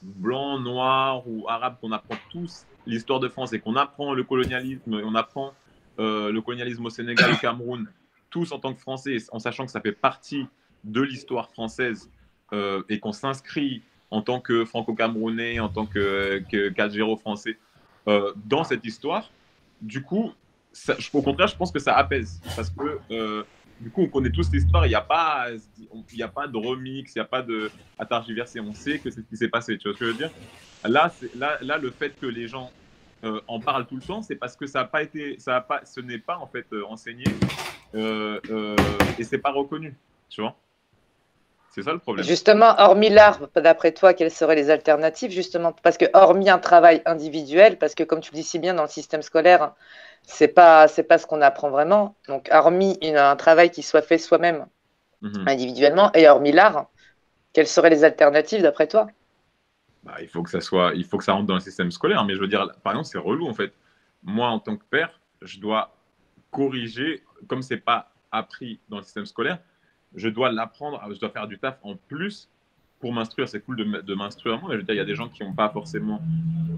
blanc, noir ou arabe, qu'on apprend tous l'histoire de France et qu'on apprend le colonialisme, et on apprend le colonialisme au Sénégal, au Cameroun, tous en tant que Français, en sachant que ça fait partie de l'histoire française et qu'on s'inscrit en tant que franco-camerounais, en tant que Calgéro français dans cette histoire, du coup, au contraire, je pense que ça apaise parce que du coup, on connaît tous l'histoire. Il y a pas de remix, il n'y a pas de à targiverser. On sait que c'est ce qui s'est passé. Tu vois ce que je veux dire? Là, le fait que les gens en parlent tout le temps, c'est parce que ça a pas été, ça a pas, ce n'est pas en fait enseigné et c'est pas reconnu. Tu vois? C'est ça le problème.
justement, hormis l'art, d'après toi, quelles seraient les alternatives, justement? Parce que hormis un travail individuel, parce que comme tu le dis si bien dans le système scolaire, c'est pas ce qu'on apprend vraiment. Donc, hormis un travail qui soit fait soi-même individuellement, et hormis l'art, quelles seraient les alternatives d'après toi?
Bah, il faut que ça rentre dans le système scolaire. Mais je veux dire, par exemple, c'est relou en fait. Moi, en tant que père, je dois corriger, comme c'est pas appris dans le système scolaire, je dois l'apprendre, je dois faire du taf en plus pour m'instruire. C'est cool de m'instruire moi, mais je veux dire, il y a des gens qui n'ont pas forcément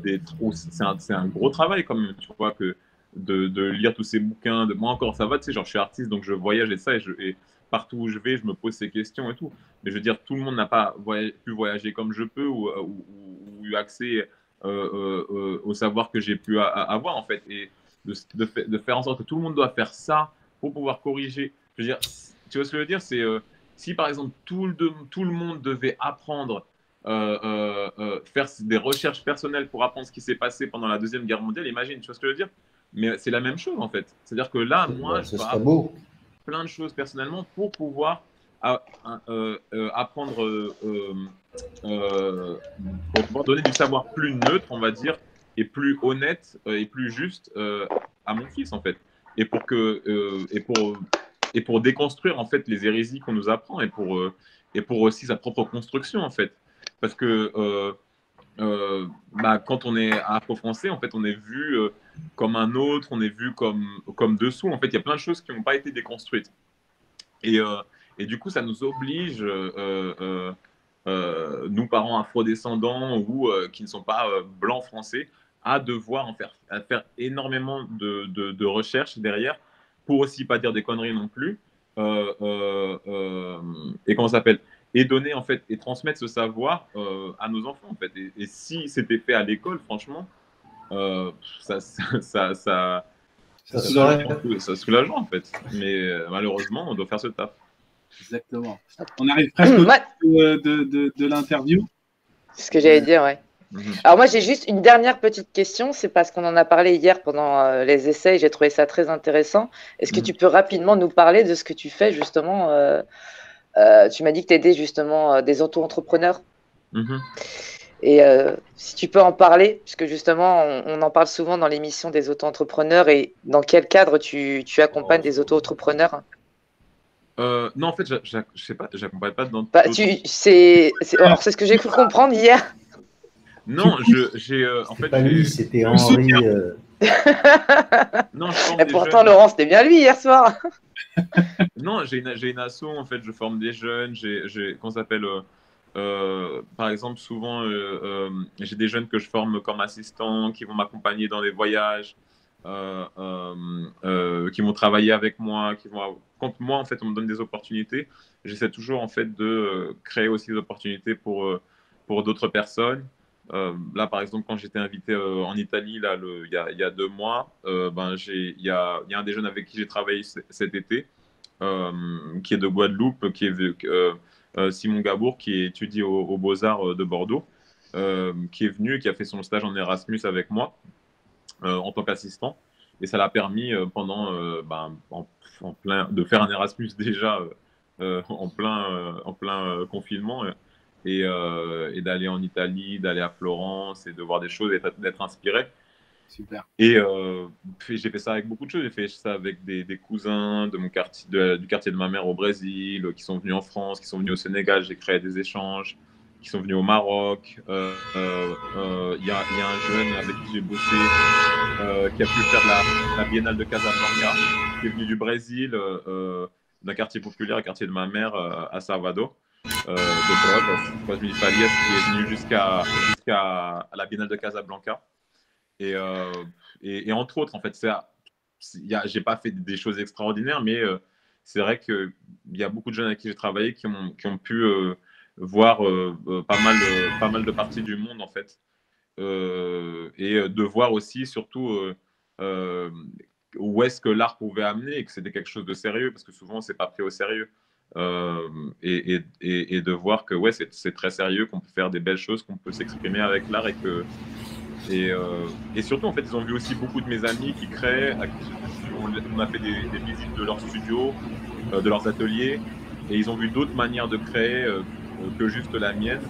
des trous. C'est un gros travail quand même, tu vois, que de lire tous ces bouquins. Moi encore, ça va, tu sais, genre je suis artiste, donc je voyage et ça, et partout où je vais, je me pose ces questions et tout. Mais je veux dire, tout le monde n'a pas pu voyager comme je peux ou eu accès au savoir que j'ai pu avoir en fait. Et de faire en sorte que tout le monde doit faire ça pour pouvoir corriger. Je veux dire, tu vois ce que je veux dire? C'est si par exemple tout le monde devait apprendre, faire des recherches personnelles pour apprendre ce qui s'est passé pendant la Deuxième Guerre mondiale, imagine, tu vois ce que je veux dire? Mais c'est la même chose en fait. C'est-à-dire que là, moi, je
Ce
dois
serait beau.
plein de choses personnellement pour pouvoir apprendre, pour pouvoir donner du savoir plus neutre, on va dire, et plus honnête et plus juste à mon fils en fait, et pour que et pour déconstruire en fait les hérésies qu'on nous apprend et pour aussi sa propre construction en fait, parce que quand on est afro-français, en fait, on est vu comme un autre, on est vu comme dessous. En fait, il y a plein de choses qui n'ont pas été déconstruites. Et du coup, ça nous oblige, nous parents afro-descendants ou qui ne sont pas blancs français, à devoir à faire énormément de recherches derrière pour aussi pas dire des conneries non plus. Et comment ça s'appelle? Et donner en fait et transmettre ce savoir à nos enfants en fait. Et si c'était fait à l'école, franchement, ça soulageant en fait. Mais malheureusement, on doit faire ce taf.
Exactement. On arrive presque au bout de l'interview.
C'est ce que j'allais dire, ouais. Alors moi, j'ai juste une dernière petite question. C'est parce qu'on en a parlé hier pendant les essais. J'ai trouvé ça très intéressant. Est-ce que tu peux rapidement nous parler de ce que tu fais justement tu m'as dit que tu aidais justement des auto-entrepreneurs. Et si tu peux en parler, puisque justement, on en parle souvent dans l'émission des auto-entrepreneurs, et dans quel cadre tu accompagnes des auto-entrepreneurs?
Non, en fait, je sais pas, j'accompagne pas dans.
Alors, c'est ce que j'ai cru comprendre hier.
Non, en fait.
Pas lui, c'était Henri.
Non, je
et pourtant, Laurent, c'était bien lui hier soir.
Non, j'ai une asso, en fait, je forme des jeunes, comment ça s'appelle par exemple, souvent, j'ai des jeunes que je forme comme assistants, qui vont m'accompagner dans des voyages, qui vont travailler avec moi, quand moi, en fait, on me donne des opportunités, j'essaie toujours, en fait, de créer aussi des opportunités pour d'autres personnes. Là, par exemple, quand j'étais invité en Italie, là, il y a 2 mois, il y a un des jeunes avec qui j'ai travaillé cet été, qui est de Guadeloupe, qui est Simon Gabour, qui étudie aux Beaux-Arts de Bordeaux, qui est venu et qui a fait son stage en Erasmus avec moi en tant qu'assistant. Et ça l'a permis pendant de faire un Erasmus déjà en plein confinement. Et d'aller en Italie, d'aller à Florence et de voir des choses et d'être inspiré.
Super.
Et j'ai fait ça avec beaucoup de choses. J'ai fait ça avec des cousins de mon quartier, du quartier de ma mère au Brésil, qui sont venus en France, qui sont venus au Sénégal. J'ai créé des échanges, qui sont venus au Maroc. Il y a un jeune avec qui j'ai bossé qui a pu faire la Biennale de Casablanca, qui est venu du Brésil, d'un quartier populaire, un quartier de ma mère à Salvador. De Cosme Farias, qui est venu jusqu'à la Biennale de Casablanca. Et entre autres, en fait, j'ai pas fait des choses extraordinaires, mais c'est vrai qu'il y a beaucoup de jeunes avec qui j'ai travaillé qui ont pu voir pas mal de parties du monde, en fait. Et de voir aussi, surtout, où est-ce que l'art pouvait amener et que c'était quelque chose de sérieux, parce que souvent, c'est pas pris au sérieux. Et de voir que ouais, c'est très sérieux, qu'on peut faire des belles choses, qu'on peut s'exprimer avec l'art et surtout en fait ils ont vu aussi beaucoup de mes amis qui créent, on a fait des visites de leurs studios, de leurs ateliers, et ils ont vu d'autres manières de créer que juste la mienne,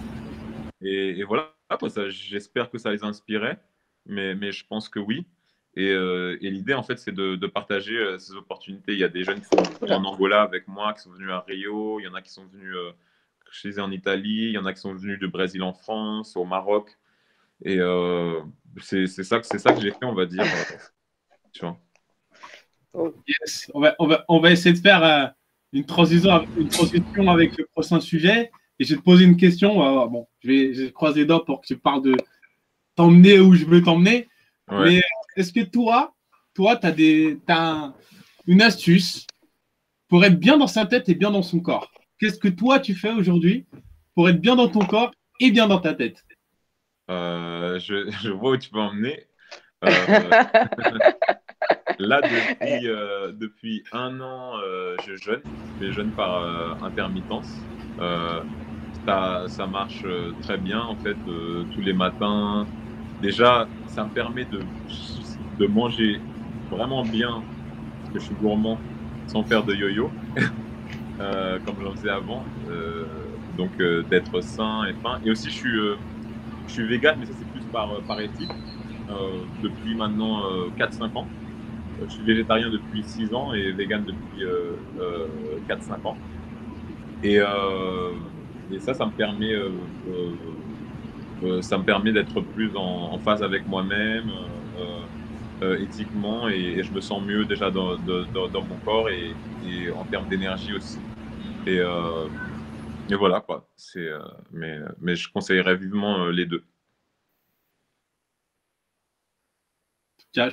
et voilà quoi, j'espère que ça les inspirait, mais je pense que oui. Et l'idée, en fait, c'est de partager ces opportunités. Il y a des jeunes qui sont venus en Angola avec moi, qui sont venus à Rio. Il y en a qui sont venus chez eux en Italie. Il y en a qui sont venus du Brésil en France, au Maroc. Et c'est ça que j'ai fait, on va dire. Tu vois.
Yes. On va essayer de faire une transition avec le prochain sujet. Et je vais te poser une question. Bon, je vais croiser les doigts pour que tu parles de t'emmener où je veux t'emmener. Ouais. Mais est-ce que toi, tu as une astuce pour être bien dans sa tête et bien dans son corps? Qu'est-ce que toi, tu fais aujourd'hui pour être bien dans ton corps et bien dans ta tête?
Je vois où tu peux emmener. Là, depuis 1 an, je jeûne. Je jeûne par intermittence. Ça marche très bien, en fait, tous les matins. Déjà, ça me permet de manger vraiment bien, parce que je suis gourmand, sans faire de yo-yo, comme j'en faisais avant. Donc, d'être sain et fin. Et aussi, je suis vegan, mais ça, c'est plus par éthique. Depuis maintenant 4-5 ans. Je suis végétarien depuis 6 ans et vegan depuis 4-5 ans. Et ça me permet d'être plus en phase avec moi-même, éthiquement, et je me sens mieux déjà dans mon corps et en termes d'énergie aussi. Et voilà quoi. Mais je conseillerais vivement les deux.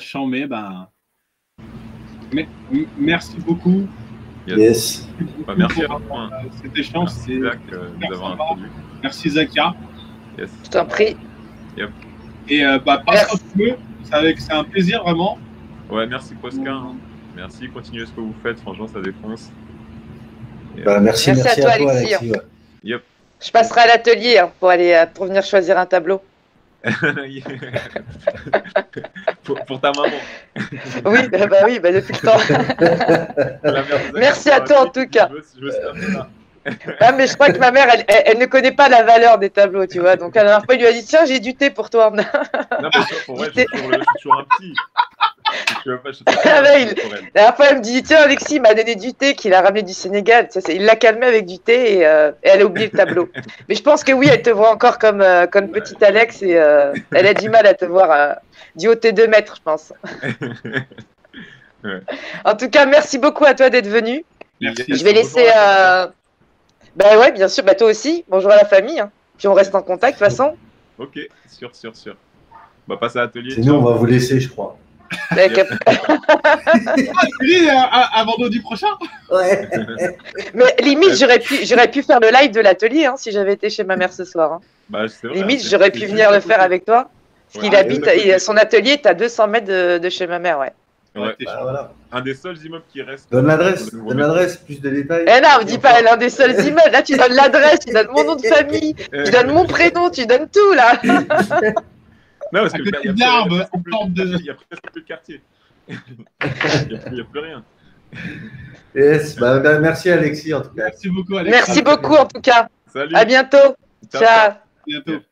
Chambé, merci beaucoup.
Yes.
Merci à toi.
Cet échange, c'est
Zach d'avoir introduit.
Merci Zakia.
Yes.
Je t'en prie.
Yep.
Et passe un peu. C'est un plaisir vraiment.
Ouais, merci Posca. Merci, continuez ce que vous faites. Franchement, ça défonce. Et,
merci à toi,
Alexis.
Ouais.
Yep.
Je passerai à l'atelier pour venir choisir un tableau.
pour ta maman.
Oui, depuis le temps. Merci à toi en tout cas. Mais je crois que ma mère, elle ne connaît pas la valeur des tableaux, tu vois. Donc la dernière fois, il lui a dit tiens, j'ai du thé pour toi.
Non, mais pour vrai, c'est toujours un petit.
La dernière fois, elle me dit tiens, Alexis m'a donné du thé qu'il a ramené du Sénégal. Il l'a calmé avec du thé et elle a oublié le tableau. Mais je pense que oui, elle te voit encore comme petite Alex et elle a du mal à te voir du haut de tes 2 mètres, je pense.
Ouais.
En tout cas, merci beaucoup à toi d'être venu.
Merci.
Je vais laisser. Ouais, bien sûr. Toi aussi. Bonjour à la famille. Hein. Puis on reste en contact de toute façon.
Ok, sûr. On va passer à l'atelier.
Sinon, on va vous laisser, je crois.
À vendredi prochain.
Ouais.
Mais limite, j'aurais pu faire le live de l'atelier si j'avais été chez ma mère ce soir. Hein.
C'est vrai,
limite, j'aurais pu venir le faire avec toi. Parce qu'il habite, son atelier est à 200 mètres de chez ma mère, ouais.
Voilà.
Un des seuls immeubles qui reste.
Donne l'adresse, plus de détails.
Non, dis pas l'un des seuls immeubles. Là, tu donnes l'adresse, tu donnes mon nom de famille, tu donnes mon prénom, tu donnes tout, là.
Non, parce qu'il
y a
presque plus de quartier. Il n'y a plus rien.
Yes, merci Alexis en tout cas.
Merci beaucoup Alexis.
Merci beaucoup en tout cas.
Salut.
À bientôt. Ciao.
À bientôt.